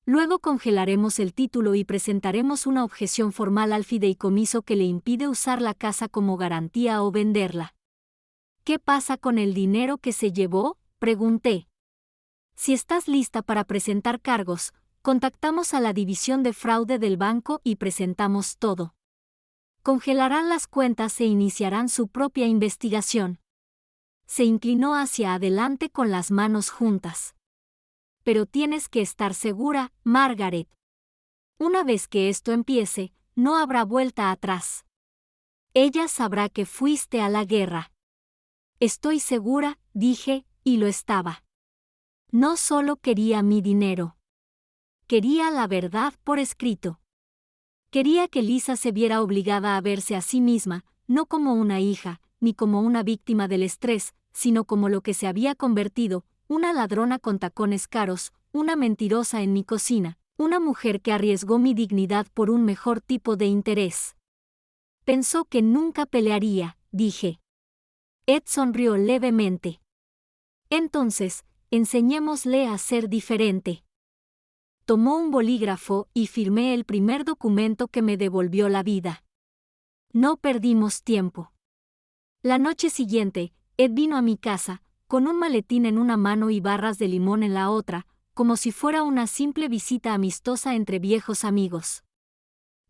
Luego congelaremos el título y presentaremos una objeción formal al fideicomiso que le impide usar la casa como garantía o venderla. ¿Qué pasa con el dinero que se llevó?, pregunté. Si estás lista para presentar cargos, contactamos a la división de fraude del banco y presentamos todo. Congelarán las cuentas e iniciarán su propia investigación. Se inclinó hacia adelante con las manos juntas. Pero tienes que estar segura, Margaret. Una vez que esto empiece, no habrá vuelta atrás. Ella sabrá que fuiste a la guerra. Estoy segura, dije, y lo estaba. No solo quería mi dinero. Quería la verdad por escrito. Quería que Lisa se viera obligada a verse a sí misma, no como una hija, ni como una víctima del estrés, sino como lo que se había convertido, una ladrona con tacones caros, una mentirosa en mi cocina, Una mujer que arriesgó mi dignidad por un mejor tipo de interés. Pensó que nunca pelearía, dije. Ed sonrió levemente. Entonces, enseñémosle a ser diferente. Tomó un bolígrafo y firmé el primer documento que me devolvió la vida. No perdimos tiempo. La noche siguiente, Ed vino a mi casa, con un maletín en una mano y barras de limón en la otra, como si fuera una simple visita amistosa entre viejos amigos.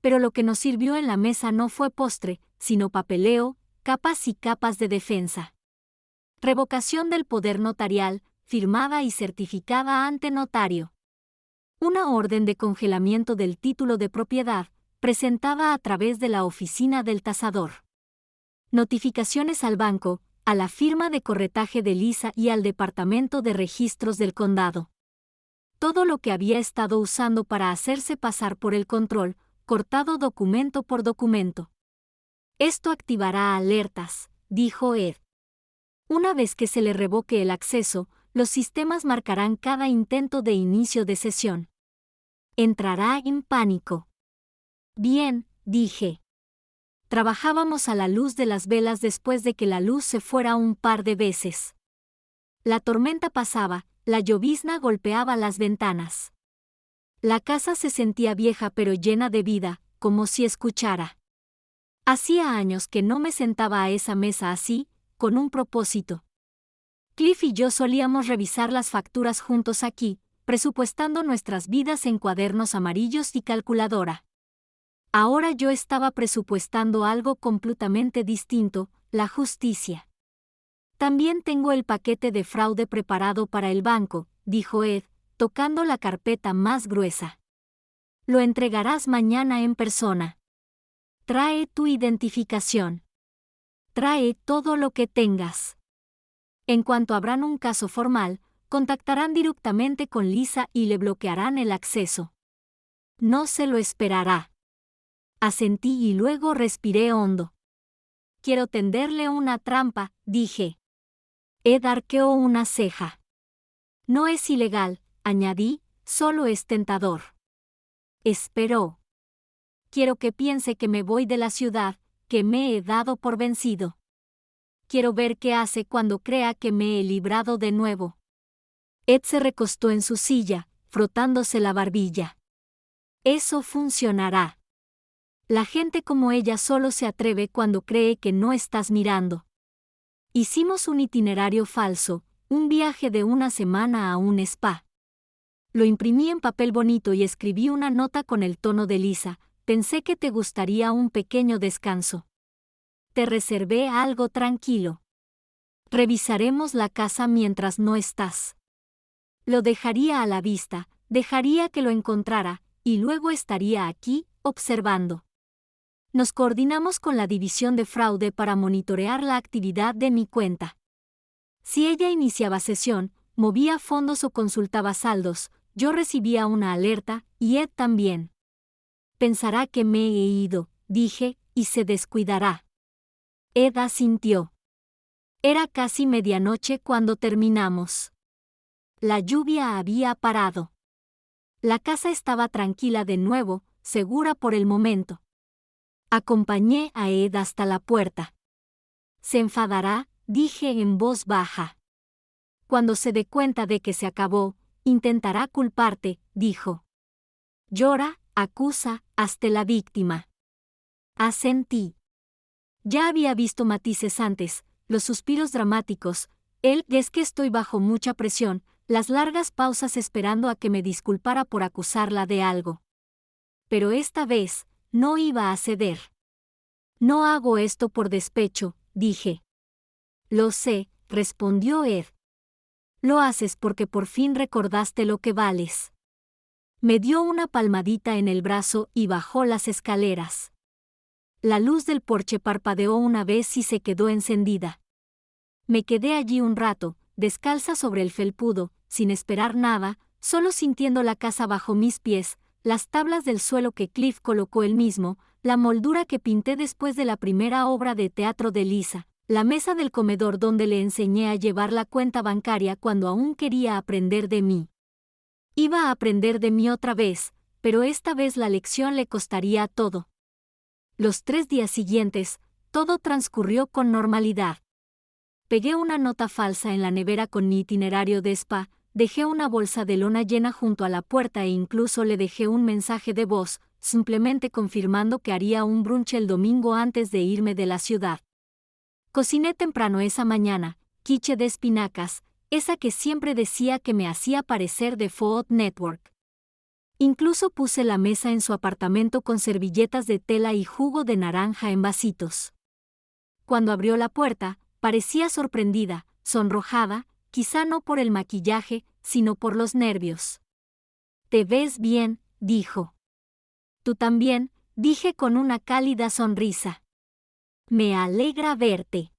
Pero lo que nos sirvió en la mesa no fue postre, sino papeleo, capas y capas de defensa. Revocación del poder notarial, firmada y certificada ante notario. Una orden de congelamiento del título de propiedad, presentada a través de la oficina del tasador. Notificaciones al banco, a la firma de corretaje de Lisa y al departamento de registros del condado. Todo lo que había estado usando para hacerse pasar por el control, cortado documento por documento. Esto activará alertas, dijo Ed. Una vez que se le revoque el acceso, los sistemas marcarán cada intento de inicio de sesión. Entrará en pánico. Bien, dije. Trabajábamos a la luz de las velas después de que la luz se fuera un par de veces. La tormenta pasaba, la llovizna golpeaba las ventanas. La casa se sentía vieja pero llena de vida, como si escuchara. Hacía años que no me sentaba a esa mesa así, con un propósito. Cliff y yo solíamos revisar las facturas juntos aquí, presupuestando nuestras vidas en cuadernos amarillos y calculadora. Ahora yo estaba presupuestando algo completamente distinto, la justicia. También tengo el paquete de fraude preparado para el banco, dijo Ed, tocando la carpeta más gruesa. Lo entregarás mañana en persona. Trae tu identificación. Trae todo lo que tengas. En cuanto abran un caso formal, contactarán directamente con Lisa y le bloquearán el acceso. No se lo esperará. Asentí y luego respiré hondo. Quiero tenderle una trampa, dije. Ed arqueó una ceja. No es ilegal, añadí, solo es tentador. Esperó. Quiero que piense que me voy de la ciudad, que me he dado por vencido. Quiero ver qué hace cuando crea que me he librado de nuevo. Ed se recostó en su silla, frotándose la barbilla. Eso funcionará. La gente como ella solo se atreve cuando cree que no estás mirando. Hicimos un itinerario falso, un viaje de una semana a un spa. Lo imprimí en papel bonito y escribí una nota con el tono de Lisa. Pensé que te gustaría un pequeño descanso. Te reservé algo tranquilo. Revisaremos la casa mientras no estás. Lo dejaría a la vista, dejaría que lo encontrara, y luego estaría aquí, observando. Nos coordinamos con la división de fraude para monitorear la actividad de mi cuenta. Si ella iniciaba sesión, movía fondos o consultaba saldos, yo recibía una alerta, y Ed también. Pensará que me he ido, dije, y se descuidará. Ed asintió. Era casi medianoche cuando terminamos. La lluvia había parado. La casa estaba tranquila de nuevo, segura por el momento. Acompañé a Ed hasta la puerta. Se enfadará, dije en voz baja. Cuando se dé cuenta de que se acabó, intentará culparte, dijo. Llora, acusa, hazte la víctima. Asentí. Ya había visto matices antes, los suspiros dramáticos, es que estoy bajo mucha presión, las largas pausas esperando a que me disculpara por acusarla de algo. Pero esta vez, no iba a ceder. No hago esto por despecho, dije. Lo sé, respondió Ed. Lo haces porque por fin recordaste lo que vales. Me dio una palmadita en el brazo y bajó las escaleras. La luz del porche parpadeó una vez y se quedó encendida. Me quedé allí un rato, descalza sobre el felpudo, sin esperar nada, solo sintiendo la casa bajo mis pies, las tablas del suelo que Cliff colocó él mismo, la moldura que pinté después de la primera obra de teatro de Lisa, la mesa del comedor donde le enseñé a llevar la cuenta bancaria cuando aún quería aprender de mí. Iba a aprender de mí otra vez, pero esta vez la lección le costaría todo. Los 3 días siguientes, todo transcurrió con normalidad. Pegué una nota falsa en la nevera con mi itinerario de spa, dejé una bolsa de lona llena junto a la puerta e incluso le dejé un mensaje de voz, simplemente confirmando que haría un brunch el domingo antes de irme de la ciudad. Cociné temprano esa mañana, quiche de espinacas, esa que siempre decía que me hacía parecer de Food Network. Incluso puse la mesa en su apartamento con servilletas de tela y jugo de naranja en vasitos. Cuando abrió la puerta, parecía sorprendida, sonrojada, quizá no por el maquillaje, sino por los nervios. «Te ves bien», dijo. «Tú también», dije con una cálida sonrisa. «Me alegra verte».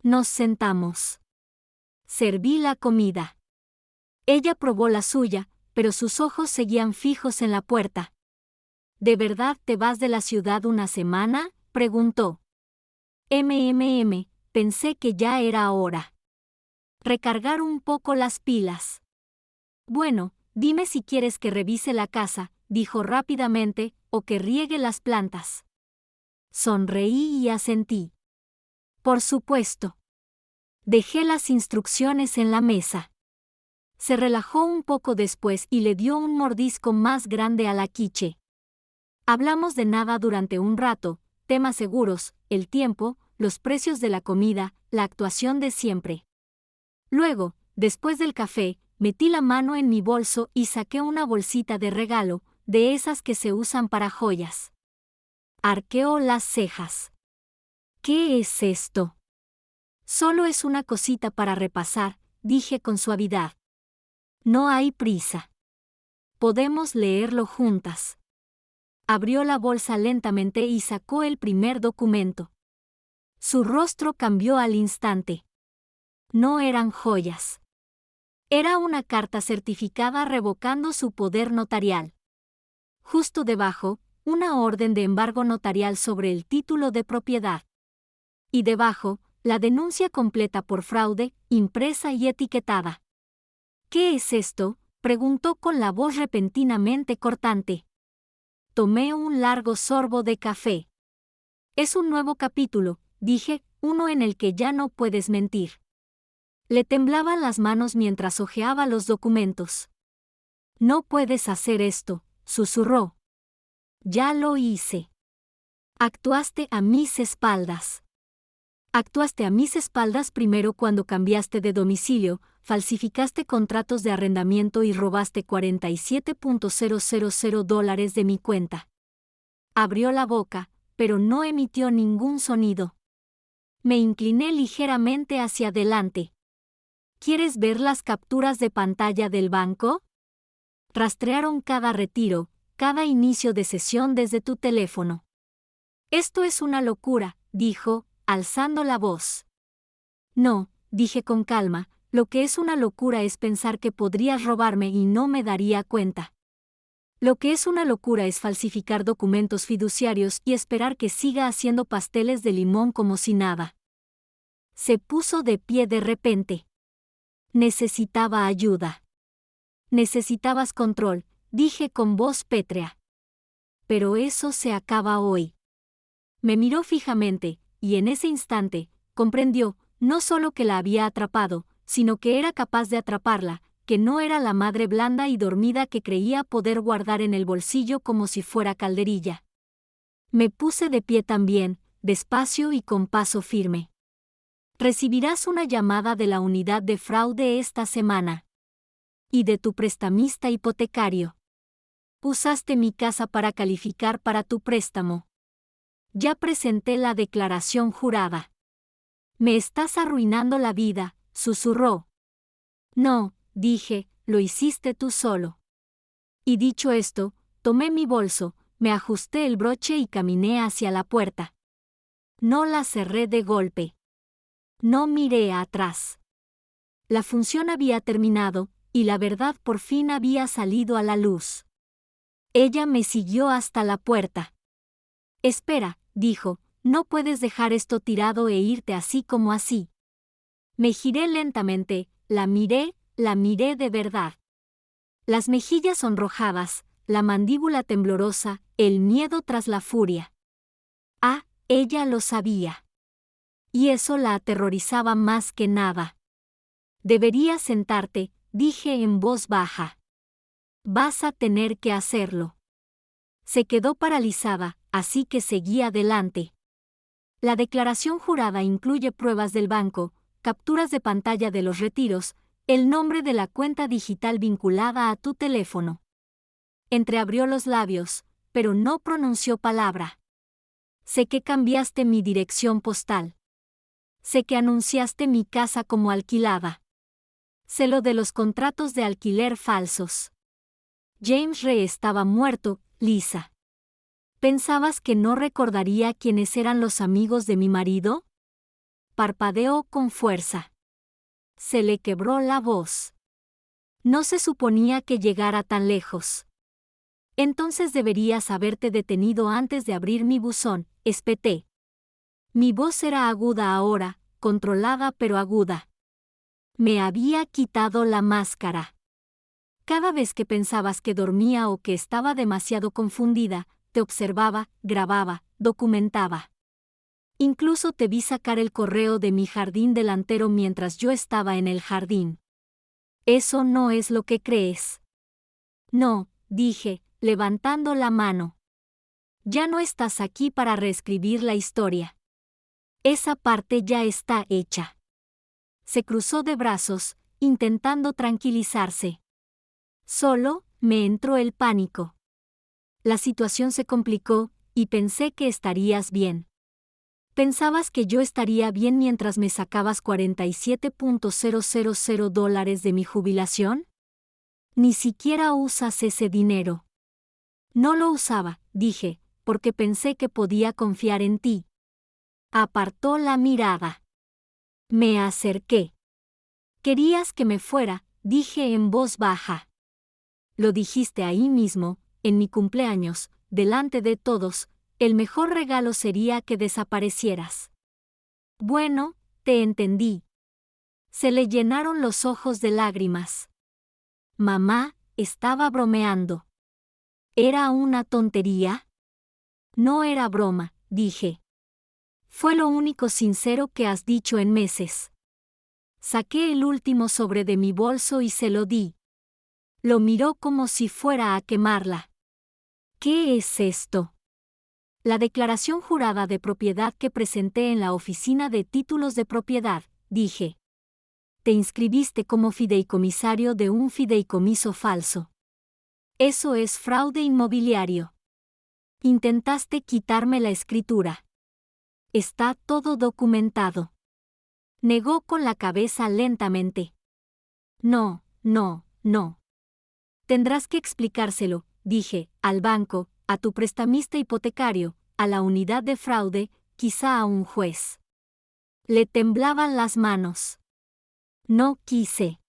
Nos sentamos. Serví la comida. Ella probó la suya, pero sus ojos seguían fijos en la puerta. «¿De verdad te vas de la ciudad una semana?», preguntó. Pensé que ya era hora. Recargar un poco las pilas. «Bueno, dime si quieres que revise la casa», dijo rápidamente, «o que riegue las plantas». Sonreí y asentí. «Por supuesto». Dejé las instrucciones en la mesa. Se relajó un poco después y le dio un mordisco más grande a la quiche. Hablamos de nada durante un rato, temas seguros, el tiempo, los precios de la comida, la actuación de siempre. Luego, después del café, metí la mano en mi bolso y saqué una bolsita de regalo, de esas que se usan para joyas. Arqueó las cejas. «¿Qué es esto?» «Solo es una cosita para repasar», dije con suavidad. «No hay prisa. Podemos leerlo juntas». Abrió la bolsa lentamente y sacó el primer documento. Su rostro cambió al instante. No eran joyas. Era una carta certificada revocando su poder notarial. Justo debajo, una orden de embargo notarial sobre el título de propiedad. Y debajo, la denuncia completa por fraude, impresa y etiquetada. «¿Qué es esto?», preguntó con la voz repentinamente cortante. Tomé un largo sorbo de café. «Es un nuevo capítulo», dije, «uno en el que ya no puedes mentir». Le temblaban las manos mientras hojeaba los documentos. «No puedes hacer esto», susurró. «Ya lo hice». «Actuaste a mis espaldas». «Actuaste a mis espaldas primero cuando cambiaste de domicilio, falsificaste contratos de arrendamiento y robaste $47,000 de mi cuenta». Abrió la boca, pero no emitió ningún sonido. Me incliné ligeramente hacia adelante. «¿Quieres ver las capturas de pantalla del banco? Rastrearon cada retiro, cada inicio de sesión desde tu teléfono». «Esto es una locura», dijo, alzando la voz. «No», dije con calma, «lo que es una locura es pensar que podrías robarme y no me daría cuenta. Lo que es una locura es falsificar documentos fiduciarios y esperar que siga haciendo pasteles de limón como si nada». Se puso de pie de repente. Necesitaba ayuda. «Necesitabas control», dije con voz pétrea. «Pero eso se acaba hoy». Me miró fijamente, y en ese instante, comprendió, no solo que la había atrapado, sino que era capaz de atraparla, que no era la madre blanda y dormida que creía poder guardar en el bolsillo como si fuera calderilla. Me puse de pie también, despacio y con paso firme. «Recibirás una llamada de la unidad de fraude esta semana. Y de tu prestamista hipotecario. Usaste mi casa para calificar para tu préstamo. Ya presenté la declaración jurada». «Me estás arruinando la vida», susurró. «No», dije, «lo hiciste tú solo». Y dicho esto, tomé mi bolso, me ajusté el broche y caminé hacia la puerta. No la cerré de golpe. No miré atrás. La función había terminado, y la verdad por fin había salido a la luz. Ella me siguió hasta la puerta. «Espera», dijo, «no puedes dejar esto tirado e irte así como así». Me giré lentamente, la miré de verdad. Las mejillas sonrojadas, la mandíbula temblorosa, el miedo tras la furia. Ah, ella lo sabía. Y eso la aterrorizaba más que nada. Deberías sentarte, dije en voz baja. Vas a tener que hacerlo. Se quedó paralizada, así que seguí adelante. La declaración jurada incluye pruebas del banco, capturas de pantalla de los retiros, el nombre de la cuenta digital vinculada a tu teléfono. Entreabrió los labios, pero no pronunció palabra. Sé que cambiaste mi dirección postal. Sé que anunciaste mi casa como alquilada. Sé lo de los contratos de alquiler falsos. James Rey estaba muerto, Lisa. ¿Pensabas que no recordaría quiénes eran los amigos de mi marido? Parpadeó con fuerza. Se le quebró la voz. No se suponía que llegara tan lejos. Entonces deberías haberte detenido antes de abrir mi buzón, espeté. Mi voz era aguda ahora, controlada pero aguda. Me había quitado la máscara. Cada vez que pensabas que dormía o que estaba demasiado confundida, te observaba, grababa, documentaba. Incluso te vi sacar el correo de mi jardín delantero mientras yo estaba en el jardín. Eso no es lo que crees. No, dije, levantando la mano. Ya no estás aquí para reescribir la historia. Esa parte ya está hecha. Se cruzó de brazos, intentando tranquilizarse. Solo, me entró el pánico. La situación se complicó, y pensé que estarías bien. ¿Pensabas que yo estaría bien mientras me sacabas $47,000 de mi jubilación? Ni siquiera usas ese dinero. No lo usaba, dije, porque pensé que podía confiar en ti. Apartó la mirada. Me acerqué. Querías que me fuera, dije en voz baja. Lo dijiste ahí mismo, en mi cumpleaños, delante de todos, el mejor regalo sería que desaparecieras. Bueno, te entendí. Se le llenaron los ojos de lágrimas. Mamá, estaba bromeando. ¿Era una tontería? No era broma, dije. Fue lo único sincero que has dicho en meses. Saqué el último sobre de mi bolso y se lo di. Lo miró como si fuera a quemarla. ¿Qué es esto? La declaración jurada de propiedad que presenté en la oficina de títulos de propiedad, dije. Te inscribiste como fideicomisario de un fideicomiso falso. Eso es fraude inmobiliario. Intentaste quitarme la escritura. Está todo documentado. Negó con la cabeza lentamente. No, no, no. Tendrás que explicárselo, dije, al banco, a tu prestamista hipotecario, a la unidad de fraude, quizá a un juez. Le temblaban las manos. No quise.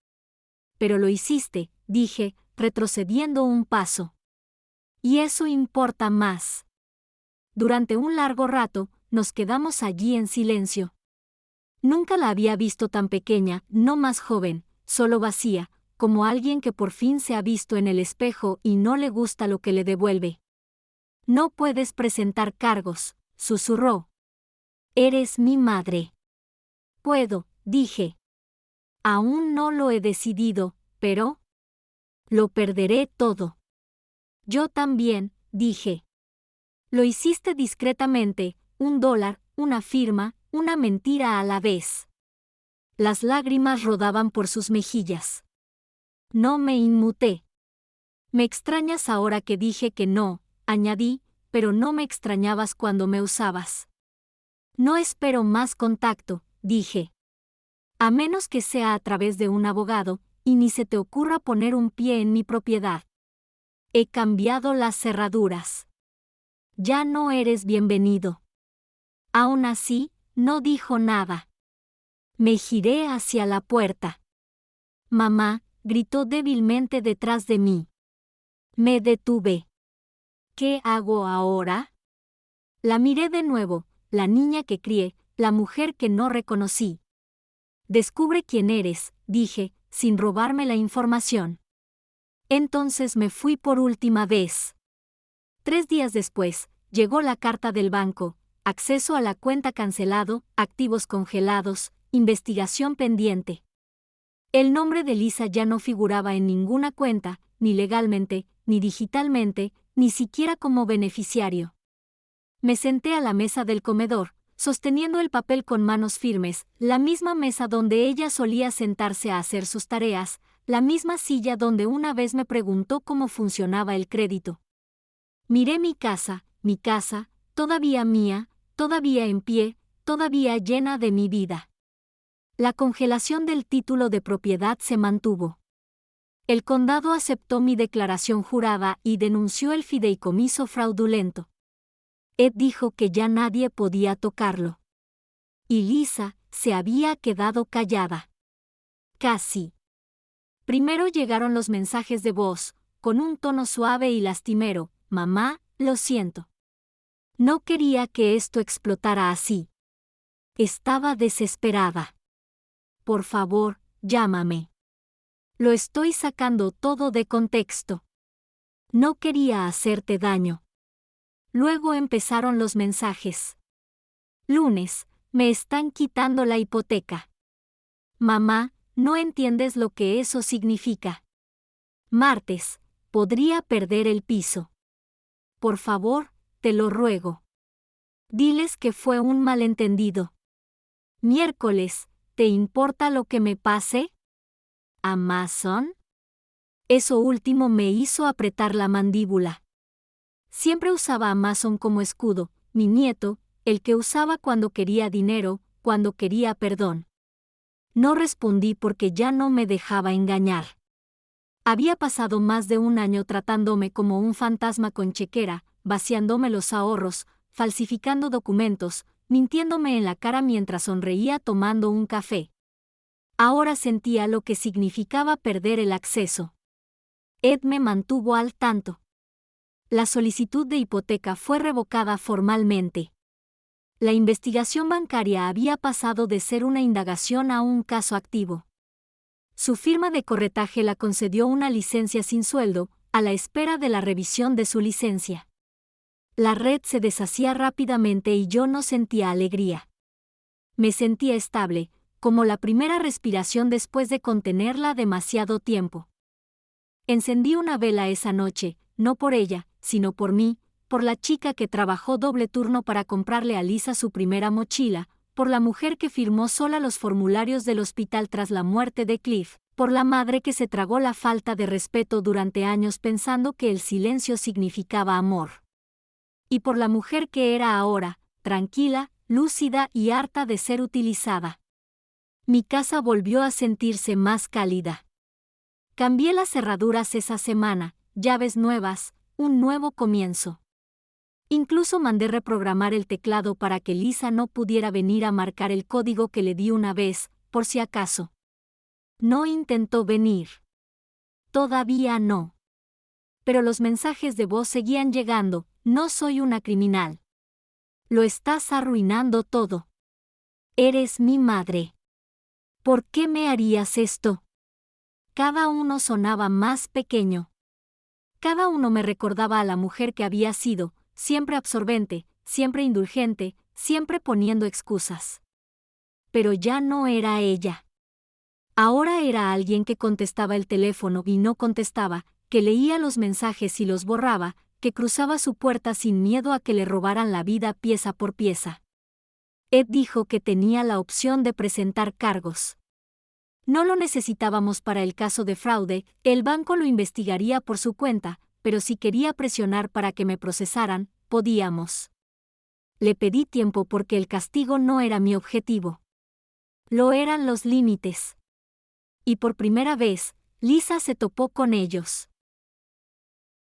Pero lo hiciste, dije, retrocediendo un paso. Y eso importa más. Durante un largo rato, nos quedamos allí en silencio. Nunca la había visto tan pequeña, no más joven, solo vacía, como alguien que por fin se ha visto en el espejo y no le gusta lo que le devuelve. No puedes presentar cargos, susurró. Eres mi madre. Puedo, dije. Aún no lo he decidido, pero... Lo perderé todo. Yo también, dije. Lo hiciste discretamente, $1, una firma, una mentira a la vez. Las lágrimas rodaban por sus mejillas. No me inmuté. Me extrañas ahora que dije que no, añadí, pero no me extrañabas cuando me usabas. No espero más contacto, dije. A menos que sea a través de un abogado, y ni se te ocurra poner un pie en mi propiedad. He cambiado las cerraduras. Ya no eres bienvenido. Aún así, no dijo nada. Me giré hacia la puerta. Mamá, gritó débilmente detrás de mí. Me detuve. ¿Qué hago ahora? La miré de nuevo, la niña que crié, la mujer que no reconocí. Descubre quién eres, dije, sin robarme la información. Entonces me fui por última vez. 3 días después, llegó la carta del banco: acceso a la cuenta cancelado, activos congelados, investigación pendiente. El nombre de Lisa ya no figuraba en ninguna cuenta, ni legalmente, ni digitalmente, ni siquiera como beneficiario. Me senté a la mesa del comedor, sosteniendo el papel con manos firmes, la misma mesa donde ella solía sentarse a hacer sus tareas, la misma silla donde una vez me preguntó cómo funcionaba el crédito. Miré mi casa, todavía mía, todavía en pie, todavía llena de mi vida. La congelación del título de propiedad se mantuvo. El condado aceptó mi declaración jurada y denunció el fideicomiso fraudulento. Ed dijo que ya nadie podía tocarlo. Y Lisa se había quedado callada. Casi. Primero llegaron los mensajes de voz, con un tono suave y lastimero: mamá, lo siento. No quería que esto explotara así. Estaba desesperada. Por favor, llámame. Lo estoy sacando todo de contexto. No quería hacerte daño. Luego empezaron los mensajes. Lunes, me están quitando la hipoteca. Mamá, no entiendes lo que eso significa. Martes, podría perder el piso. Por favor, te lo ruego. Diles que fue un malentendido. Miércoles, ¿te importa lo que me pase? ¿Amazon? Eso último me hizo apretar la mandíbula. Siempre usaba Amazon como escudo, mi nieto, el que usaba cuando quería dinero, cuando quería perdón. No respondí porque ya no me dejaba engañar. Había pasado más de un año tratándome como un fantasma con chequera, vaciándome los ahorros, falsificando documentos, mintiéndome en la cara mientras sonreía tomando un café. Ahora sentía lo que significaba perder el acceso. Ed me mantuvo al tanto. La solicitud de hipoteca fue revocada formalmente. La investigación bancaria había pasado de ser una indagación a un caso activo. Su firma de corretaje la concedió una licencia sin sueldo, a la espera de la revisión de su licencia. La red se deshacía rápidamente y yo no sentía alegría. Me sentía estable, como la primera respiración después de contenerla demasiado tiempo. Encendí una vela esa noche, no por ella, sino por mí, por la chica que trabajó doble turno para comprarle a Lisa su primera mochila, por la mujer que firmó sola los formularios del hospital tras la muerte de Cliff, por la madre que se tragó la falta de respeto durante años pensando que el silencio significaba amor. Y por la mujer que era ahora, tranquila, lúcida y harta de ser utilizada. Mi casa volvió a sentirse más cálida. Cambié las cerraduras esa semana, llaves nuevas, un nuevo comienzo. Incluso mandé reprogramar el teclado para que Lisa no pudiera venir a marcar el código que le di una vez, por si acaso. No intentó venir. Todavía no. Pero los mensajes de voz seguían llegando: no soy una criminal. Lo estás arruinando todo. Eres mi madre. ¿Por qué me harías esto? Cada uno sonaba más pequeño. Cada uno me recordaba a la mujer que había sido, siempre absorbente, siempre indulgente, siempre poniendo excusas. Pero ya no era ella. Ahora era alguien que contestaba el teléfono y no contestaba, que leía los mensajes y los borraba, que cruzaba su puerta sin miedo a que le robaran la vida pieza por pieza. Ed dijo que tenía la opción de presentar cargos. No lo necesitábamos para el caso de fraude, el banco lo investigaría por su cuenta, pero si quería presionar para que me procesaran, podíamos. Le pedí tiempo porque el castigo no era mi objetivo. Lo eran los límites. Y por primera vez, Lisa se topó con ellos.